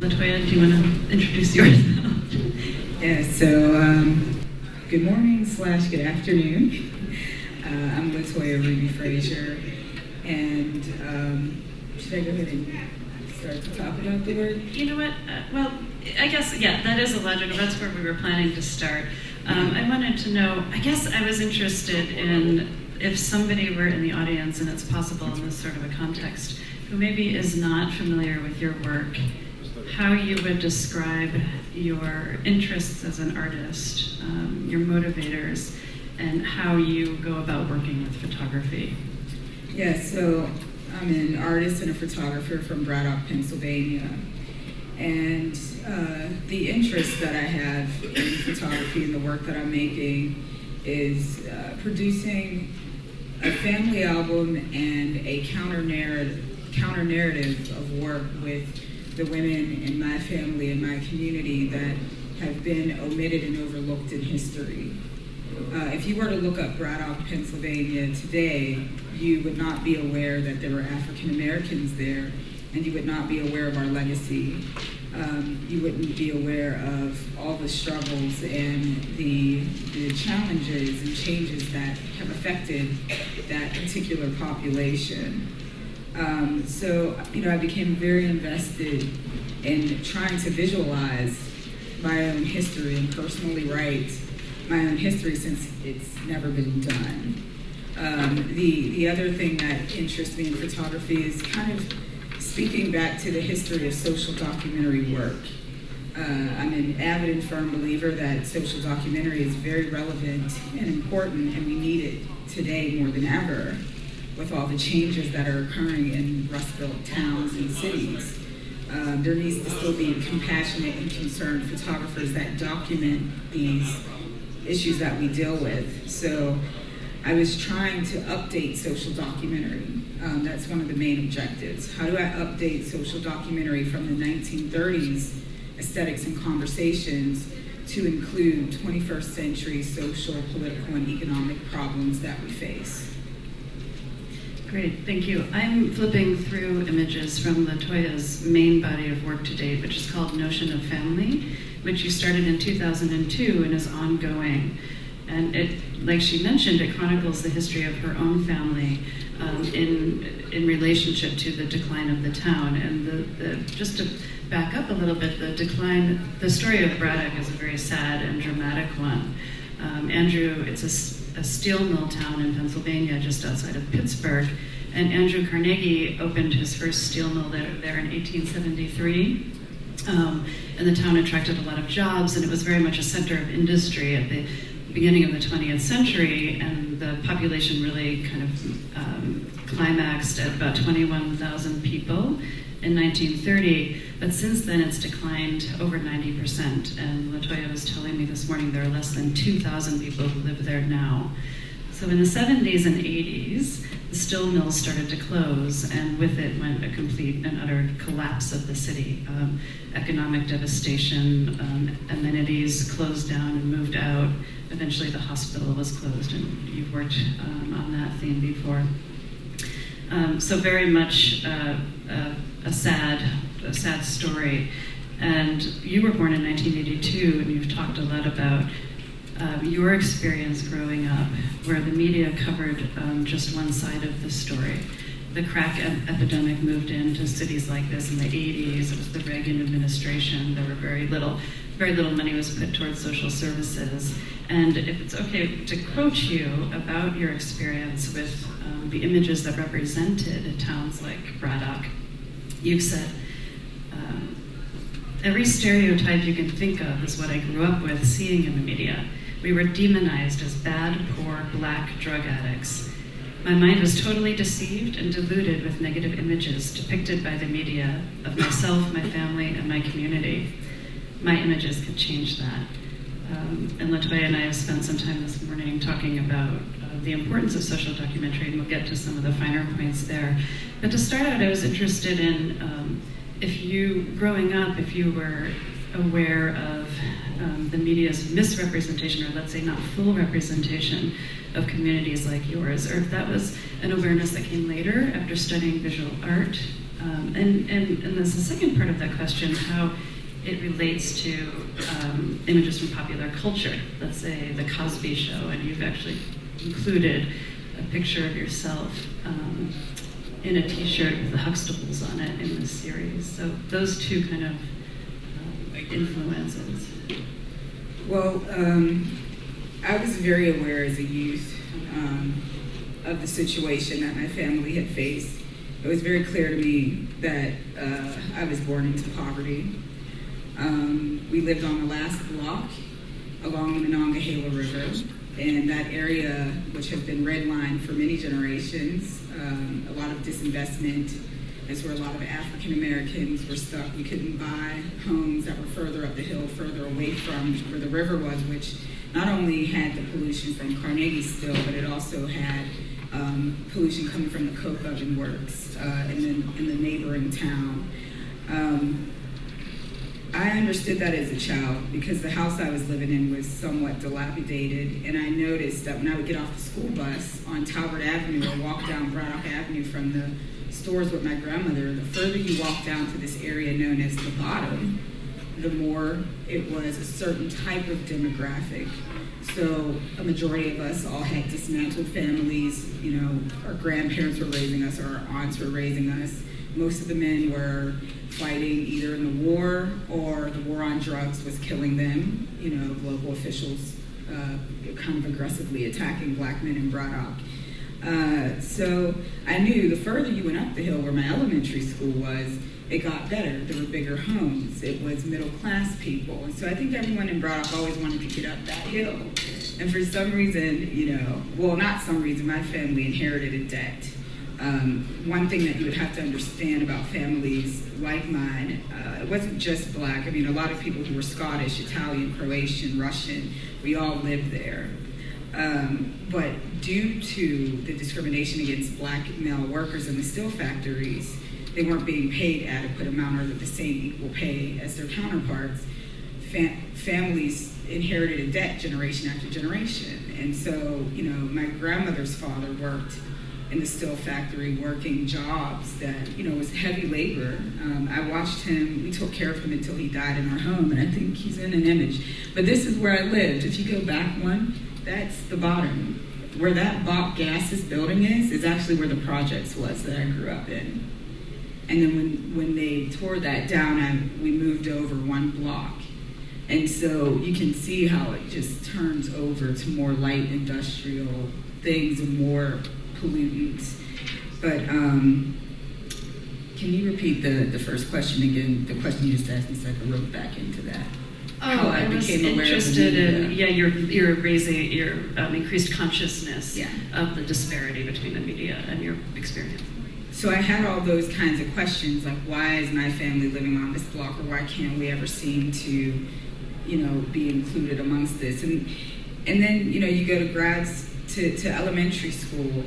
LaToya, do you want to introduce yourself? Yeah, so good morning / good afternoon. I'm LaToya Ruby Frazier, and should I go ahead and start to talk about the work? You know what? Well, I guess, yeah, that is a logical. That's where we were planning to start. I wanted to know, I guess I was interested in if somebody were in the audience, and it's possible in this sort of a context, who maybe is not familiar with your work, how you would describe your interests as an artist, your motivators, and how you go about working with photography. Yeah, so I'm an artist and a photographer from Braddock, Pennsylvania. And the interest that I have in photography and the work that I'm making is producing a family album and a counter narrative of work with the women in my family and my community that have been omitted and overlooked in history. If you were to look up Braddock, Pennsylvania today, you would not be aware that there were African Americans there, and you would not be aware of our legacy. You wouldn't be aware of all the struggles and the challenges and changes that have affected that particular population. So, I became very invested in trying to visualize my own history and personally write my own history since it's never been done. The other thing that interests me in photography is kind of speaking back to the history of social documentary work. I'm an avid and firm believer that social documentary is very relevant and important, and we need it today more than ever with all the changes that are occurring in Rust-Belt towns and cities. There needs to still be compassionate and concerned photographers that document these issues that we deal with. So I was trying to update social documentary. That's one of the main objectives. How do I update social documentary from the 1930s aesthetics and conversations to include 21st century social, political, and economic problems that we face? Great, thank you. I'm flipping through images from LaToya's main body of work to date, which is called Notion of Family, which you started in 2002 and is ongoing. And it, like she mentioned, it chronicles the history of her own family in relationship to the decline of the town. And just to back up a little bit, the story of Braddock is a very sad and dramatic one. Andrew, it's a steel mill town in Pennsylvania, just outside of Pittsburgh. And Andrew Carnegie opened his first steel mill there in 1873. And the town attracted a lot of jobs, and it was very much a center of industry at the beginning of the 20th century, and the population really kind of climaxed at about 21,000 people in 1930, but since then it's declined over 90%, and LaToya was telling me this morning there are less than 2,000 people who live there now. So in the 70s and 80s, the steel mills started to close, and with it went a complete and utter collapse of the city. Economic devastation, amenities closed down and moved out. Eventually the hospital was closed, and you've worked on that theme before. So very much a sad story. And you were born in 1982, and you've talked a lot about your experience growing up, where the media covered just one side of the story. The crack epidemic moved into cities like this in the 80s. It was the Reagan administration. There were very little money was put towards social services. And if it's okay to quote you about your experience with the images that represented towns like Braddock, you've said, every stereotype you can think of is what I grew up with seeing in the media. We were demonized as bad, poor, black drug addicts. My mind was totally deceived and deluded with negative images depicted by the media of myself, my family, and my community. My images could change that. And LaToya and I have spent some time this morning talking about the importance of social documentary, and we'll get to some of the finer points there. But to start out, I was interested in if you, growing up, if you were aware of the media's misrepresentation, or let's say not full representation of communities like yours, or if that was an awareness that came later after studying visual art, And there's the second part of that question, how it relates to images from popular culture. Let's say the Cosby Show, and you've actually included a picture of yourself in a T-shirt with the Huxtables on it in this series. So those two kind of influences. Well, I was very aware as a youth of the situation that my family had faced. It was very clear to me that I was born into poverty. We lived on the last block along the Monongahela River, and that area, which has been redlined for many generations, a lot of disinvestment. That's where a lot of African Americans were stuck. We couldn't buy homes that were further up the hill, further away from where the river was, which not only had the pollution from Carnegie still, but it also had pollution coming from the coke oven works in the neighboring town. I understood that as a child because the house I was living in was somewhat dilapidated, and I noticed that when I would get off the school bus on Talbot Avenue or walk down Braddock Avenue from the stores with my grandmother, the further you walk down to this area known as the bottom, the more it was a certain type of demographic. So a majority of us all had dismantled families. You know, our grandparents were raising us, or our aunts were raising us. Most of the men were fighting either in the war or the war on drugs was killing them. You know, local officials kind of aggressively attacking black men in Braddock. So I knew the further you went up the hill where my elementary school was, it got better. There were bigger homes. It was middle class people. And so I think everyone in Braddock always wanted to get up that hill. And for some reason, you know, well, not some reason, my family inherited a debt. One thing that you would have to understand about families like mine, it wasn't just black. I mean, a lot of people who were Scottish, Italian, Croatian, Russian, we all lived there. But due to the discrimination against black male workers in the steel factories, they weren't being paid adequate amount or the same equal pay as their counterparts. Families inherited a debt generation after generation. And so, you know, my grandmother's father worked in the steel factory, working jobs that, you know, was heavy labor. I watched him, we took care of him until he died in our home, and I think he's in an image. But this is where I lived. If you go back one, that's the bottom. Where that Bach Gases building is actually where the projects was that I grew up in. And then when they tore that down, we moved over one block. And so you can see how it just turns over to more light industrial things and more pollutants. But can you repeat the first question again? The question you just asked me so I could rope back into that. Oh, I was interested in your raising your increased consciousness of the disparity between the media and your experience. So I had all those kinds of questions, like why is my family living on this block, or why can't we ever seem to, you know, be included amongst this? And then, you know, you go to grads to elementary school,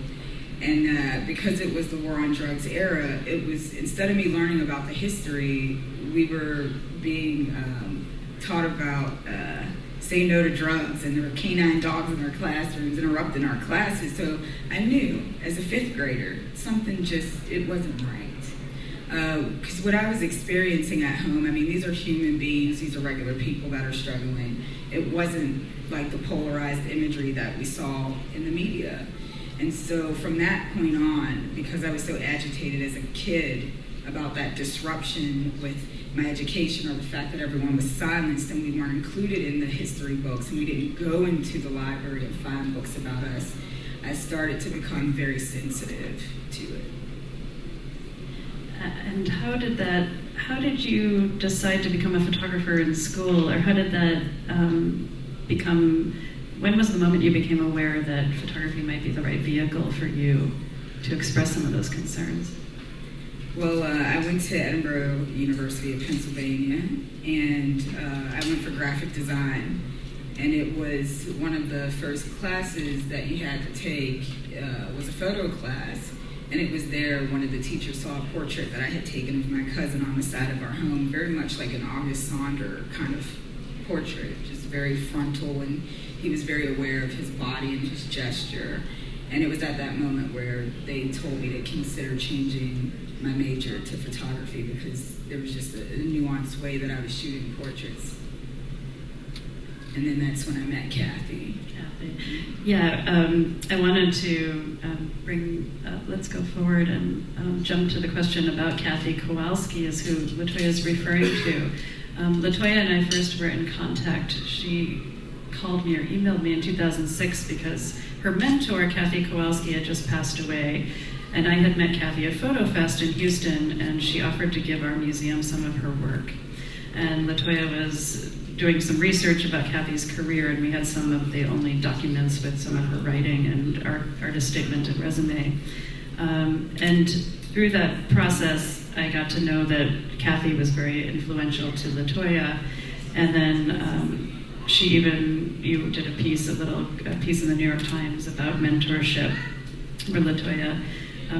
and because it was the war on drugs era, it was, instead of me learning about the history, we were being taught about say no to drugs, and there were canine dogs in our classrooms interrupting our classes. So I knew as a fifth grader, something just, it wasn't right. Because what I was experiencing at home, I mean, these are human beings, these are regular people that are struggling. It wasn't like the polarized imagery that we saw in the media. And so from that point on, because I was so agitated as a kid about that disruption with my education, or the fact that everyone was silenced and we weren't included in the history books and we didn't go into the library and find books about us, I started to become very sensitive to it. And how did you decide to become a photographer in school, or how did that when was the moment you became aware that photography might be the right vehicle for you to express some of those concerns? Well, I went to Edinburgh University of Pennsylvania, and I went for graphic design. And it was one of the first classes that you had to take was a photo class. And it was there one of the teachers saw a portrait that I had taken of my cousin on the side of our home, very much like an August Sander kind of portrait, just very frontal, and he was very aware of his body and his gesture. And it was at that moment where they told me to consider changing my major to photography because there was just a nuanced way that I was shooting portraits. And then that's when I met Kathy. Yeah, I wanted to let's go forward and jump to the question about Kathy Kowalski, is who LaToya is referring to. LaToya and I first were in contact. She called me or emailed me in 2006 because her mentor, Kathy Kowalski, had just passed away. And I had met Kathy at PhotoFest in Houston, and she offered to give our museum some of her work. And LaToya was doing some research about Kathy's career, and we had some of the only documents with some of her writing and artist statement and resume. And through that process, I got to know that Kathy was very influential to LaToya. And then you did a piece in the New York Times about mentorship, where LaToya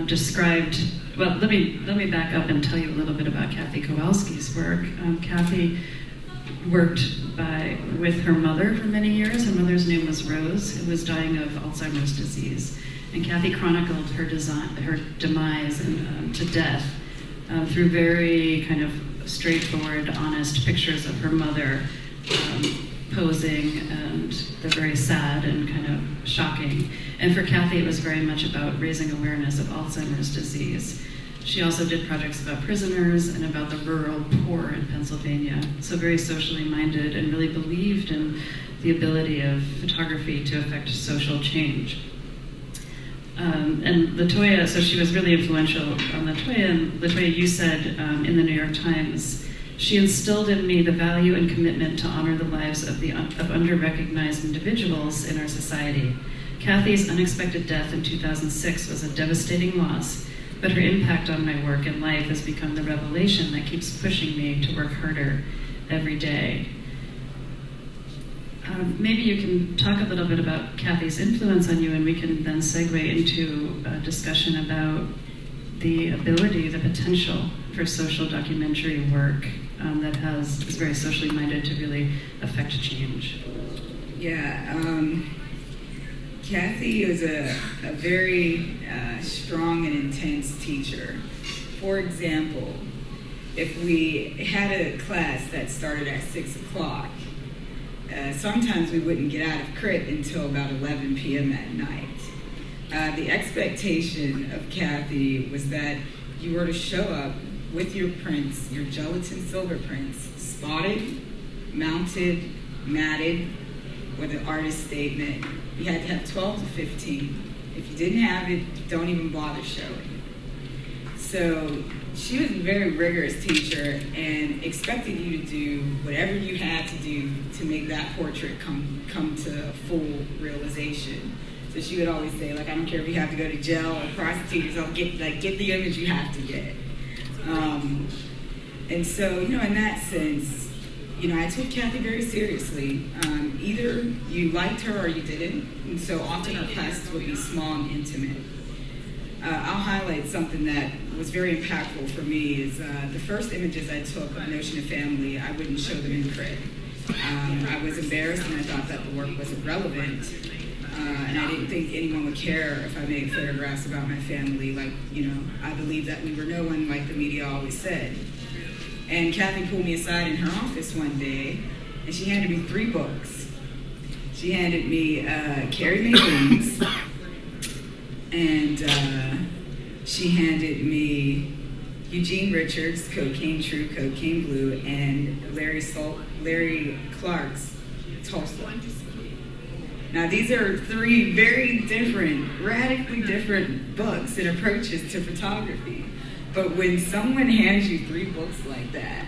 described. Well, let me back up and tell you a little bit about Kathy Kowalski's work. Kathy worked with her mother for many years. Her mother's name was Rose, who was dying of Alzheimer's disease. And Kathy chronicled her demise and to death through very kind of straightforward, honest pictures of her mother posing, and they're very sad and kind of shocking. And for Kathy, it was very much about raising awareness of Alzheimer's disease. She also did projects about prisoners and about the rural poor in Pennsylvania. So very socially minded, and really believed in the ability of photography to affect social change. And LaToya, so she was really influential on LaToya. And LaToya, you said in the New York Times, she instilled in me the value and commitment to honor the lives of under-recognized individuals in our society. Kathy's unexpected death in 2006 was a devastating loss, but her impact on my work and life has become the revelation that keeps pushing me to work harder every day. Maybe you can talk a little bit about Kathy's influence on you, and we can then segue into a discussion about the ability, the potential for social documentary work that is very socially minded to really affect change. Yeah, Kathy was a very strong and intense teacher. For example, if we had a class that started at 6 o'clock, sometimes we wouldn't get out of crit until about 11 p.m. at night. The expectation of Kathy was that you were to show up with your prints, your gelatin silver prints, spotted, mounted, matted, with an artist statement. You had to have 12 to 15. If you didn't have it, don't even bother showing. So she was a very rigorous teacher and expected you to do whatever you had to do to make that portrait come to full realization. So she would always say, like, I don't care if you have to go to jail or prosecute yourself, get the image you have to get. And so, in that sense, I took Kathy very seriously. Either you liked her or you didn't. And so often our classes would be small and intimate. I'll highlight something that was very impactful for me is the first images I took of Notion of Family, I wouldn't show them in credit. I was embarrassed and I thought that the work was irrelevant. And I didn't think anyone would care if I made photographs about my family. I believed that we were no one like the media always said. And Kathy pulled me aside in her office one day, and she handed me 3 books. She handed me Carrie Mae Weems, and she handed me Eugene Richards' Cocaine True, Cocaine Blue, and Larry Clark's Tulsa. Now, these are 3 very different, radically different books and approaches to photography. But when someone hands you 3 books like that,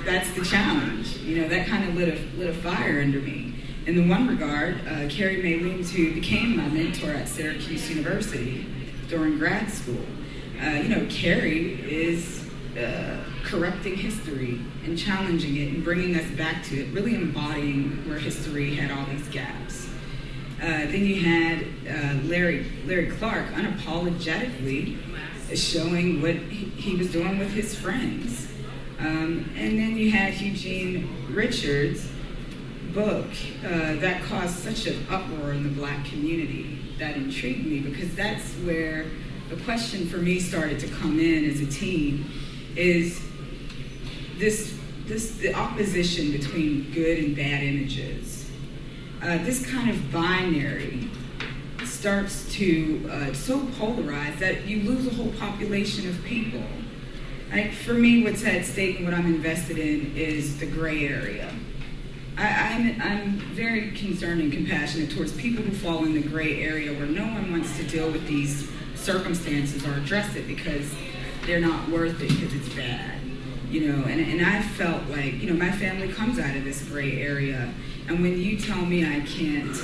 that's the challenge. That kind of lit a fire under me. In the one regard, Carrie Mae Weems, who became my mentor at Syracuse University during grad school, Carrie is correcting history and challenging it and bringing us back to it, really embodying where history had all these gaps. Then you had Larry Clark unapologetically showing what he was doing with his friends. And then you had Eugene Richards book that caused such an uproar in the Black community that intrigued me, because that's where the question for me started to come in as a teen, is the opposition between good and bad images. This kind of binary starts to so polarize that you lose a whole population of people. Like, for me, what's at stake and what I'm invested in is the gray area. I'm very concerned and compassionate towards people who fall in the gray area where no one wants to deal with these circumstances or address it because they're not worth it, because it's bad. And I felt like, my family comes out of this gray area, and when you tell me I can't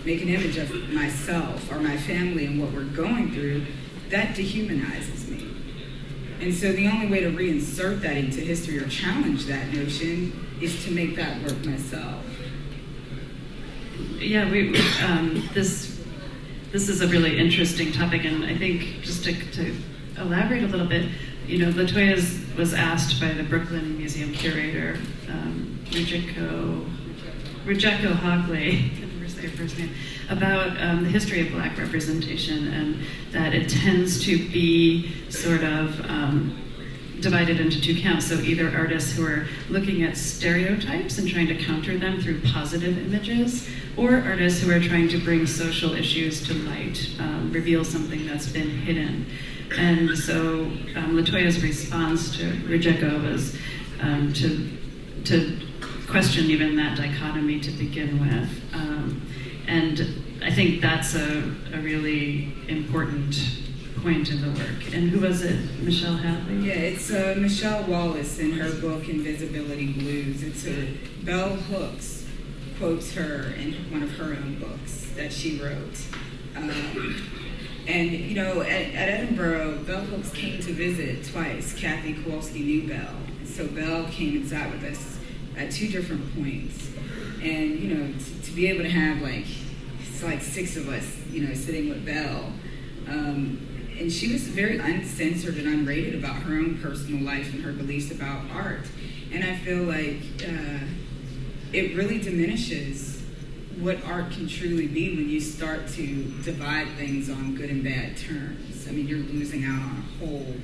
make an image of myself or my family and what we're going through, that dehumanizes me. And so the only way to reinsert that into history or challenge that notion is to make that work myself. Yeah, this is a really interesting topic, and I think just to elaborate a little bit, LaToya was asked by the Brooklyn Museum curator, Rujeko Hockley, I never say her first name, about the history of Black representation, and that it tends to be sort of divided into two camps. So either artists who are looking at stereotypes and trying to counter them through positive images, or artists who are trying to bring social issues to light, reveal something that's been hidden. And so LaToya's response to Rujeko was to question even that dichotomy to begin with. And I think that's a really important point in the work. And who was it? Michelle Hadley? Yeah, it's Michelle Wallace in her book Invisibility Blues. Bell Hooks quotes her in one of her own books that she wrote. And at Edinburgh, Bell Hooks came to visit twice. Kathy Kowalski knew Bell. So Bell came and sat with us at two different points. And, to be able to have it's like six of us, sitting with Bell. And she was very uncensored and unrated about her own personal life and her beliefs about art. And I feel like it really diminishes what art can truly be when you start to divide things on good and bad terms. I mean, you're losing out on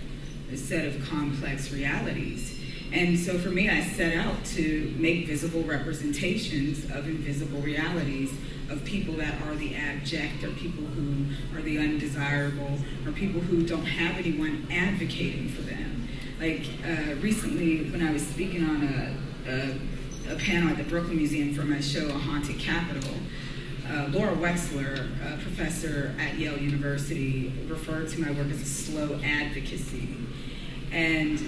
a set of complex realities. And so for me, I set out to make visible representations of invisible realities, of people that are the abject, or people who are the undesirable, or people who don't have anyone advocating for them. Recently, when I was speaking on a panel at the Brooklyn Museum for my show, A Haunted Capital, Laura Wexler, a professor at Yale University, referred to my work as a slow advocacy. And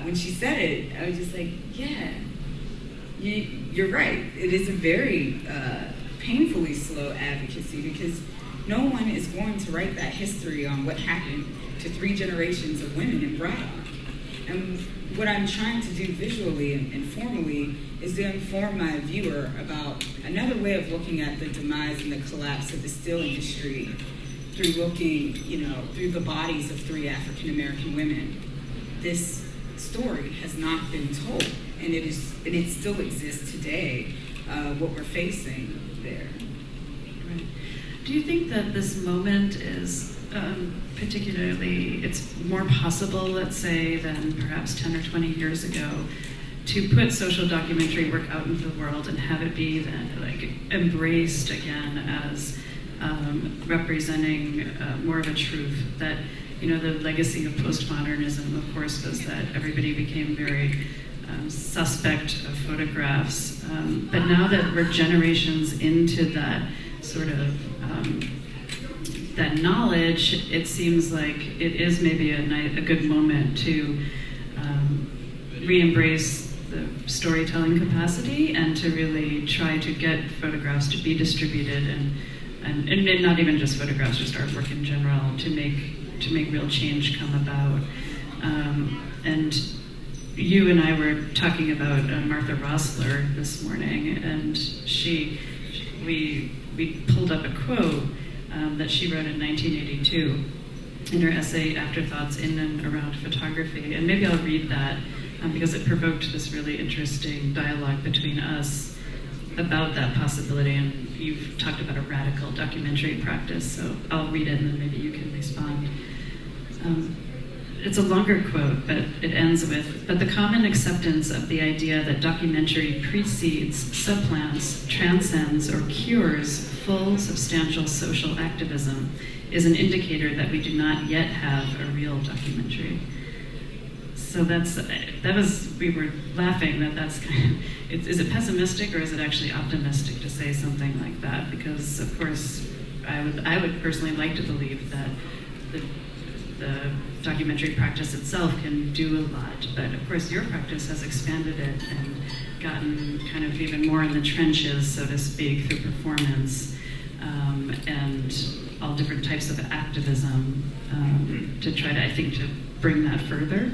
when she said it, I was just like, yeah, you're right. It is a very painfully slow advocacy, because no one is going to write that history on what happened to 3 generations of women in Braddock. And what I'm trying to do visually and formally is to inform my viewer about another way of looking at the demise and the collapse of the steel industry through looking, through the bodies of 3 African American women. This story has not been told, and it still exists today, what we're facing there. Right. Do you think that this moment is particularly, it's more possible, let's say, than perhaps 10 or 20 years ago, to put social documentary work out into the world and have it be then embraced again as representing more of a truth? That the legacy of postmodernism, of course, was that everybody became very suspect of photographs. But now that we're generations into that sort of that knowledge, it seems like it is maybe a good moment to re-embrace the storytelling capacity and to really try to get photographs to be distributed and not even just photographs, just artwork in general, to make real change come about. And you and I were talking about Martha Rosler this morning, and we pulled up a quote that she wrote in 1982 in her essay Afterthoughts in and Around Photography. And maybe I'll read that because it provoked this really interesting dialogue between us. about that possibility, and you've talked about a radical documentary practice, so I'll read it and then maybe you can respond. It's a longer quote, but it ends with, "But the common acceptance of the idea that documentary precedes, supplants, transcends, or cures full, substantial social activism is an indicator that we do not yet have a real documentary." So we were laughing that's kind of, is it pessimistic or is it actually optimistic to say something like that? Because of course, I would personally like to believe that the documentary practice itself can do a lot, but of course your practice has expanded it and gotten kind of even more in the trenches, so to speak, through performance and all different types of activism to try to, I think, to bring that further.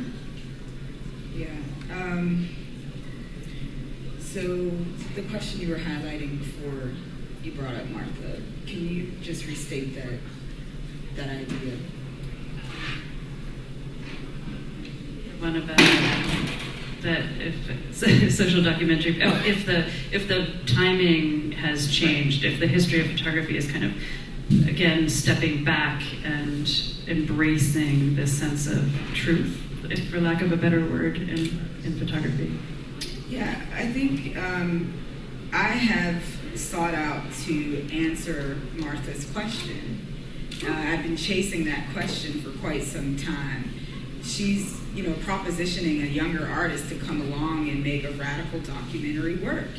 Yeah. So the question you were highlighting before you brought up Martha, can you just restate that idea? One about that if social documentary, if the timing has changed, if the history of photography is kind of again stepping back and embracing this sense of truth, if for lack of a better word, in photography. Yeah, I think I have sought out to answer Martha's question. I've been chasing that question for quite some time. She's, propositioning a younger artist to come along and make a radical documentary work.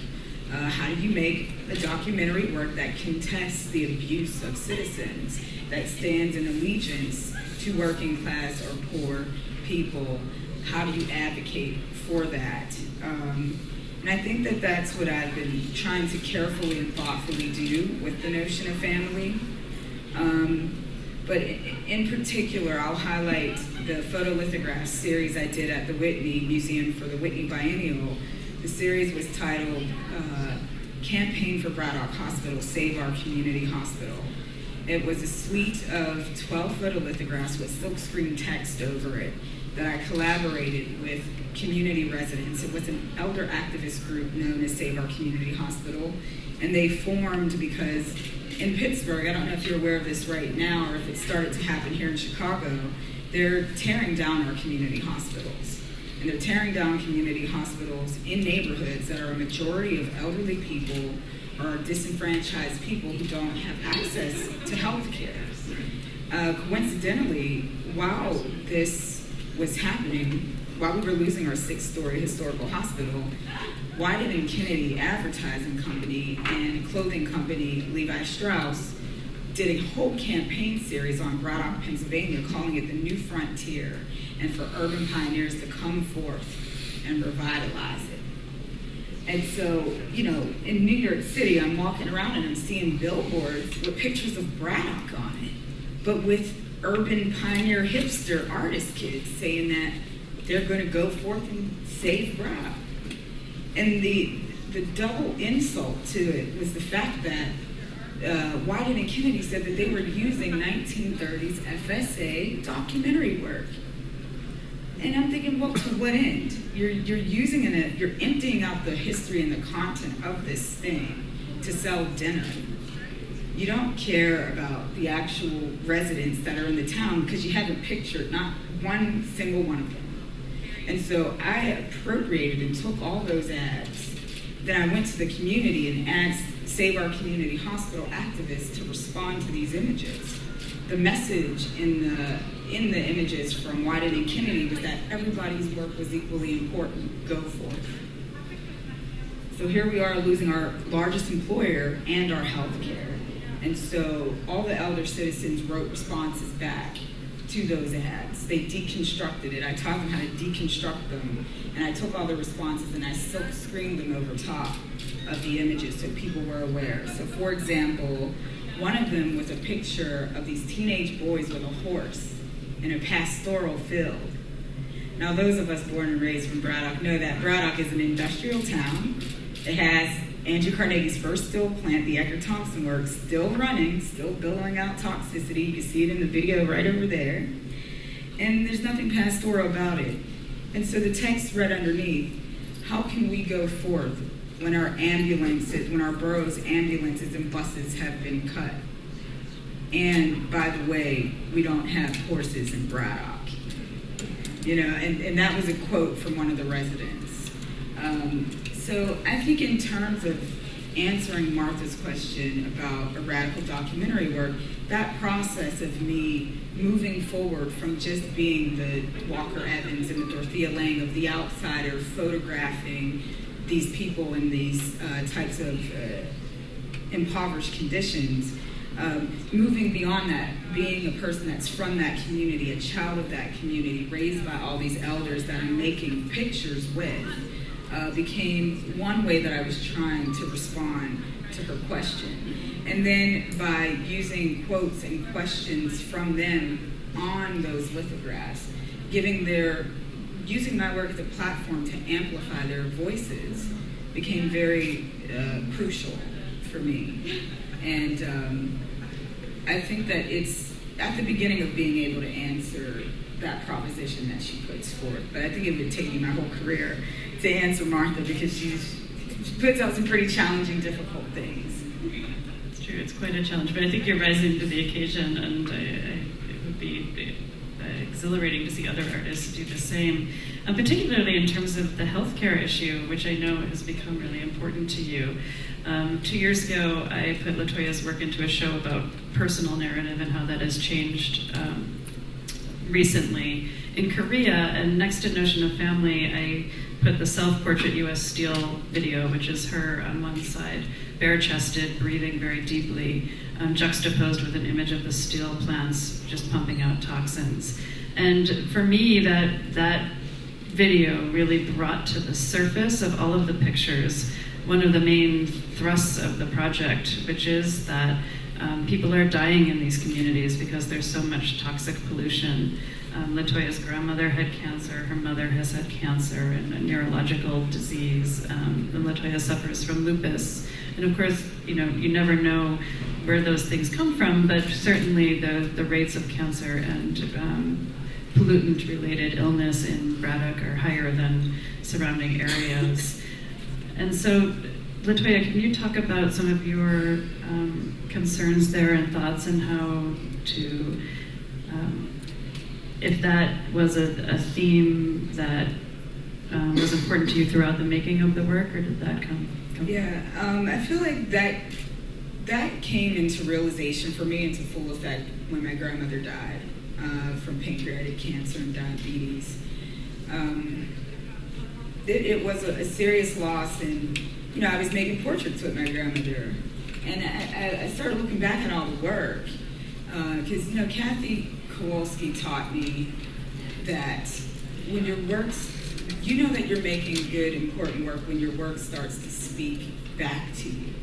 How do you make a documentary work that contests the abuse of citizens, that stands in allegiance to working class or poor people? How do you advocate for that? And I think that that's what I've been trying to carefully and thoughtfully do with the notion of family. But in particular, I'll highlight the photolithograph series I did at the Whitney Museum for the Whitney Biennial. The series was titled Campaign for Braddock Hospital, Save Our Community Hospital. It was a suite of 12 photolithographs with silkscreen text over it that I collaborated with community residents. It was an elder activist group known as Save Our Community Hospital, and they formed because in Pittsburgh, I don't know if you're aware of this right now or if it started to happen here in Chicago, they're tearing down our community hospitals. And they're tearing down community hospitals in neighborhoods that are a majority of elderly people or disenfranchised people who don't have access to health care. Coincidentally, while this was happening, while we were losing our 6-story historical hospital, Wieden & Kennedy Advertising Company and clothing company Levi Strauss did a whole campaign series on Braddock, Pennsylvania, calling it the New Frontier, and for urban pioneers to come forth and revitalize it. And so, in New York City, I'm walking around and I'm seeing billboards with pictures of Braddock on it, but with urban pioneer hipster artist kids saying that they're going to go forth and save Braddock. And the double insult to it was the fact that Wieden & Kennedy said that they were using 1930s FSA documentary work. And I'm thinking, well, to what end? You're using it, you're emptying out the history and the content of this thing to sell dinner. You don't care about the actual residents that are in the town because you haven't pictured not one single one of them. And so I appropriated and took all those ads. Then I went to the community and asked Save Our Community Hospital activists to respond to these images. The message in the images from Wieden & Kennedy was that everybody's work was equally important. Go forth. So here we are losing our largest employer and our health care. And so all the elder citizens wrote responses back to those ads. They deconstructed it. I taught them how to deconstruct them. And I took all the responses and I silk screened them over top of the images so people were aware. So for example, one of them was a picture of these teenage boys with a horse in a pastoral field. Now those of us born and raised from Braddock know that Braddock is an industrial town. It has Andrew Carnegie's first steel plant, the Eckerd Thompson Works, still running, still billowing out toxicity. You can see it in the video right over there. And there's nothing pastoral about it. And so the text read underneath, how can we go forth when our boroughs' ambulances and buses have been cut. And by the way, we don't have horses in Braddock. And that was a quote from one of the residents. So I think in terms of answering Martha's question about a radical documentary work, that process of me moving forward from just being the Walker Evans and the Dorothea Lange of the outsider, photographing these people in these types of impoverished conditions, moving beyond that, being a person that's from that community, a child of that community, raised by all these elders that I'm making pictures with, became one way that I was trying to respond to her question. And then by using quotes and questions from them on those lithographs, using my work as a platform to amplify their voices became very crucial for me. And I think that it's at the beginning of being able to answer that proposition that she puts forth. But I think it would take me my whole career to answer Martha, because she puts out some pretty challenging, difficult things. It's true, it's quite a challenge, but I think you're rising to the occasion, and it would be exhilarating to see other artists do the same, particularly in terms of the healthcare issue, which I know has become really important to you. 2 years ago, I put LaToya's work into a show about personal narrative and how that has changed recently in Korea. And next to Notion of Family, I put the self-portrait U.S. Steel video, which is her on one side, bare-chested, breathing very deeply, juxtaposed with an image of the steel plants just pumping out toxins. And for me, that video really brought to the surface of all of the pictures one of the main thrusts of the project, which is that people are dying in these communities because there's so much toxic pollution. LaToya's grandmother had cancer, her mother has had cancer and a neurological disease, and LaToya suffers from lupus. And of course, you never know where those things come from, but certainly the rates of cancer and pollutant-related illness in Braddock are higher than surrounding areas. And so, LaToya, can you talk about some of your concerns there and thoughts, and how to, if that was a theme that was important to you throughout the making of the work, or did that come? Yeah, I feel like that came into realization for me into full effect when my grandmother died from pancreatic cancer and diabetes. It was a serious loss, and I was making portraits with my grandmother, and I started looking back at all the work, because Kathy Kowalski taught me that when your works, that you're making good, important work when your work starts to speak back to you.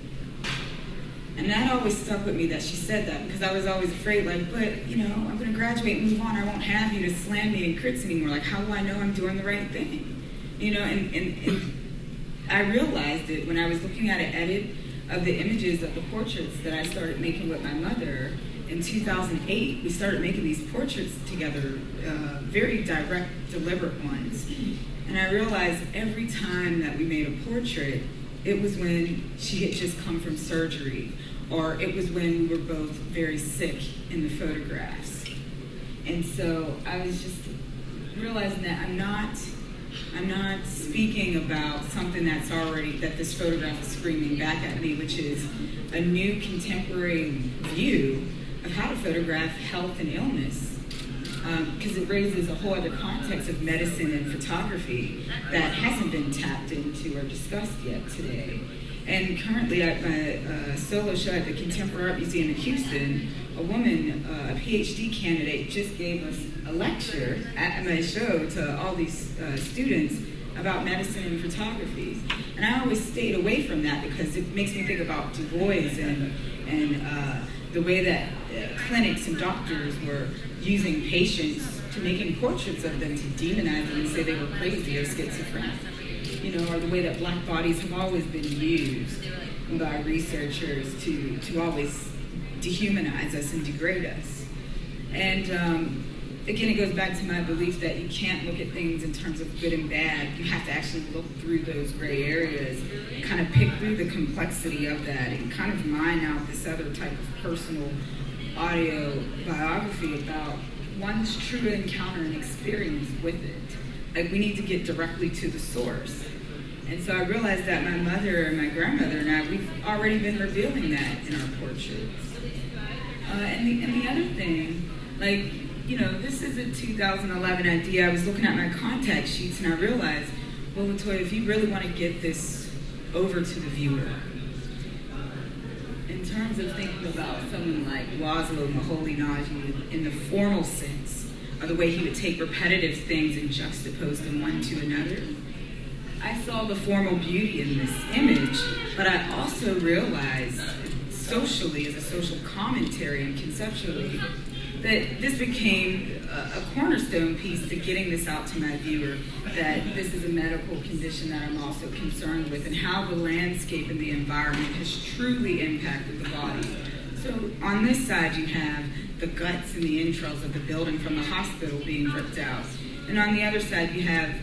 And that always stuck with me that she said that, because I was always afraid, I'm going to graduate and move on. I won't have you to slam me in crits anymore. How will I know I'm doing the right thing? And I realized it when I was looking at an edit of the images of the portraits that I started making with my mother in 2008. We started making these portraits together, very direct, deliberate ones. And I realized every time that we made a portrait, it was when she had just come from surgery, or it was when we were both very sick in the photographs. And so I was just realizing that I'm not speaking about something that this photograph is screaming back at me, which is a new contemporary view of how to photograph health and illness, because it raises a whole other context of medicine and photography that hasn't been tapped into or discussed yet today. And currently at my solo show at the Contemporary Art Museum in Houston, a woman, a PhD candidate, just gave us a lecture at my show to all these students about medicine and photography. And I always stayed away from that because it makes me think about Du Bois and the way that clinics and doctors were using patients to making portraits of them to demonize them and say they were crazy or schizophrenic. Or the way that black bodies have always been used by researchers to always dehumanize us and degrade us. And again, it goes back to my belief that you can't look at things in terms of good and bad. You have to actually look through those gray areas and kind of pick through the complexity of that and kind of mine out this other type of personal audio biography about one's true encounter and experience with it. Like, we need to get directly to the source. And so I realized that my mother and my grandmother and I, we've already been revealing that in our portraits. And the other thing, like, you know, this is a 2011 idea. I was looking at my contact sheets and I realized, well, LaToya, if you really want to get this over to the viewer, in terms of thinking about someone like Laszlo Moholy-Nagy in the formal sense, or the way he would take repetitive things and juxtapose them one to another, I saw the formal beauty in this image, but I also realized socially, as a social commentary and conceptually, that this became a cornerstone piece to getting this out to my viewer, that this is a medical condition that I'm also concerned with, and how the landscape and the environment has truly impacted the body. So on this side you have the guts and the entrails of the building from the hospital being ripped out. And on the other side you have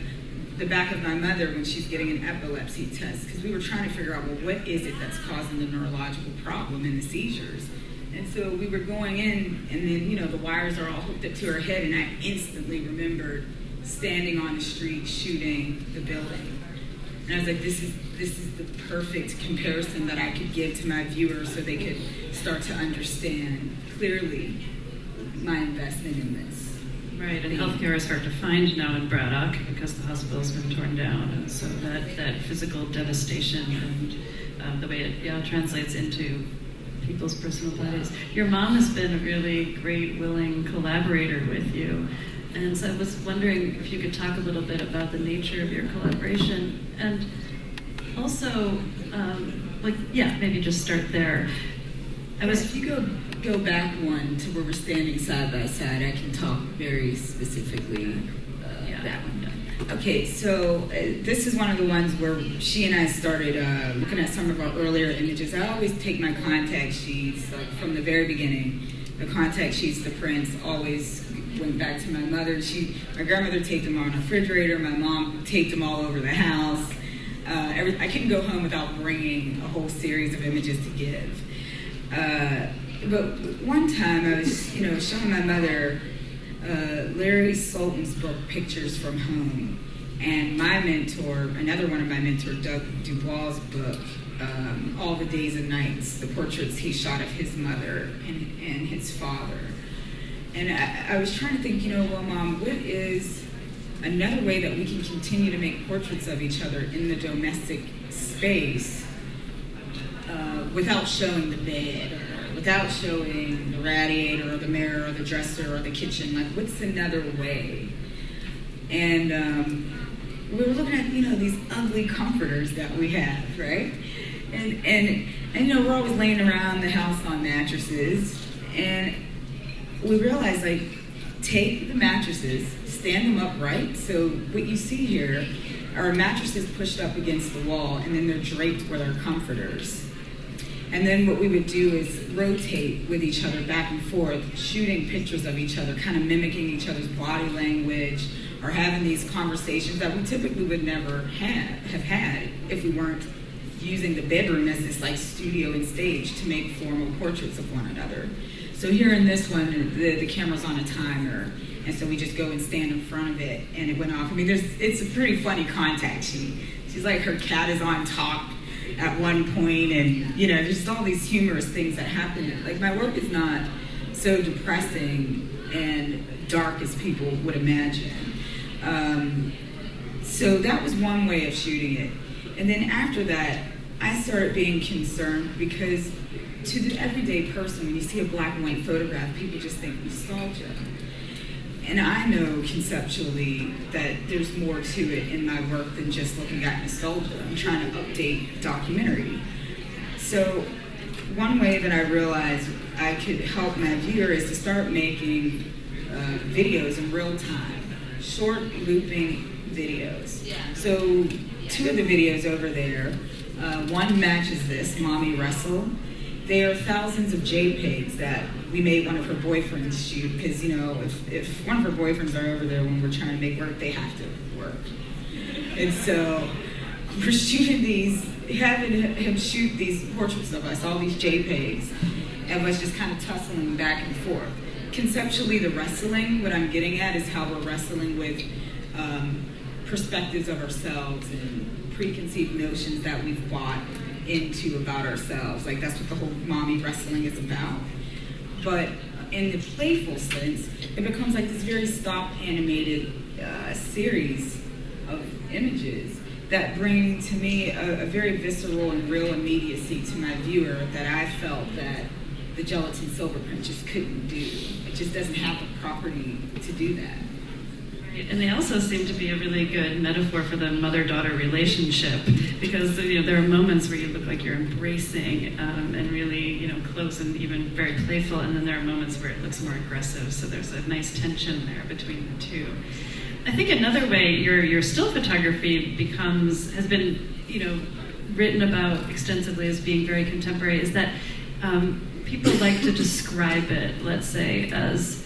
the back of my mother when she's getting an epilepsy test, because we were trying to figure out, well, what is it that's causing the neurological problem in the seizures? And so we were going in, and then, you know, the wires are all hooked up to her head, and I instantly remembered standing on the street shooting the building. And I was like, this is the perfect comparison that I could give to my viewers so they could start to understand clearly my investment in this. Right, and healthcare is hard to find now in Braddock because the hospital's been torn down, and so that physical devastation and the way it translates into people's personal bodies. Your mom has been a really great, willing collaborator with you, and so I was wondering if you could talk a little bit about the nature of your collaboration, and also, maybe just start there. If you go back one to where we're standing side by side, I can talk very specifically that one. Okay, so this is one of the ones where she and I started looking at some of our earlier images. I always take my contact sheets, like from the very beginning, the contact sheets, the prints, always went back to my mother. My grandmother taped them on a refrigerator, my mom taped them all over the house. I couldn't go home without bringing a whole series of images to give. But one time I was, showing my mother Larry Sultan's book, Pictures from Home, and my mentor, another one of my mentors, Doug Dubois' book, All the Days and Nights, the portraits he shot of his mother and his father. And I was trying to think, well, Mom, what is another way that we can continue to make portraits of each other in the domestic space without showing the bed, or without showing the radiator or the mirror or the dresser or the kitchen? Like, what's another way? And we were looking at, these ugly comforters that we have, right? And we're always laying around the house on mattresses, and we realized, like, take the mattresses, stand them upright. So what you see here are mattresses pushed up against the wall, and then they're draped with our comforters. And then what we would do is rotate with each other back and forth, shooting pictures of each other, kind of mimicking each other's body language, or having these conversations that we typically would never have had if we weren't using the bedroom as this like studio and stage to make formal portraits of one another. So here in this one, the camera's on a timer, and so we just go and stand in front of it, and it went off. I mean, it's a pretty funny contact sheet. She's like, her cat is on top at one point, and just all these humorous things that happen. Like, my work is not so depressing and dark as people would imagine. So that was one way of shooting it. And then after that, I started being concerned because to the everyday person, when you see a black and white photograph, people just think nostalgia. And I know conceptually that there's more to it in my work than just looking at nostalgia. I'm trying to update documentary. So one way that I realized I could help my viewer is to start making videos in real time, short looping videos. So 2 of the videos over there, one matches this, Mommy Wrestle, there are thousands of JPEGs that we made one of her boyfriends shoot, because, you know, if one of her boyfriends are over there when we're trying to make work, they have to work. And so we're shooting these, having him shoot these portraits of us, all these JPEGs, of us just kind of tussling back and forth. Conceptually, the wrestling, what I'm getting at is how we're wrestling with perspectives of ourselves and preconceived notions that we've bought into about ourselves. Like, that's what the whole mommy wrestling is about. But in the playful sense, it becomes like this very stop animated series of images that bring to me a very visceral and real immediacy to my viewer that I felt that the gelatin silver print just couldn't do. It just doesn't have the property to do that. And they also seem to be a really good metaphor for the mother-daughter relationship, because, you know, there are moments where you look like you're embracing and really, you know, close and even very playful, and then there are moments where it looks more aggressive. So there's a nice tension there between the two. I think another way your still photography has been, you know, written about extensively as being very contemporary is that people like to describe it, let's say, as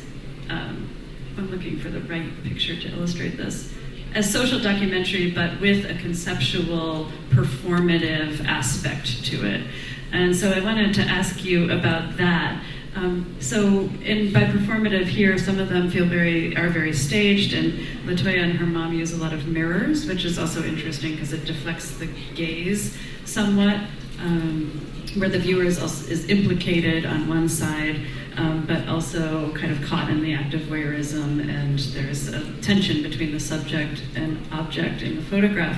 I'm looking for the right picture to illustrate this, as social documentary, but with a conceptual, performative aspect to it. And so I wanted to ask you about that. By performative here, some of them are very staged, and LaToya and her mom use a lot of mirrors, which is also interesting because it deflects the gaze somewhat, where the viewer is implicated on one side, but also kind of caught in the act of voyeurism, and there's a tension between the subject and object in the photograph.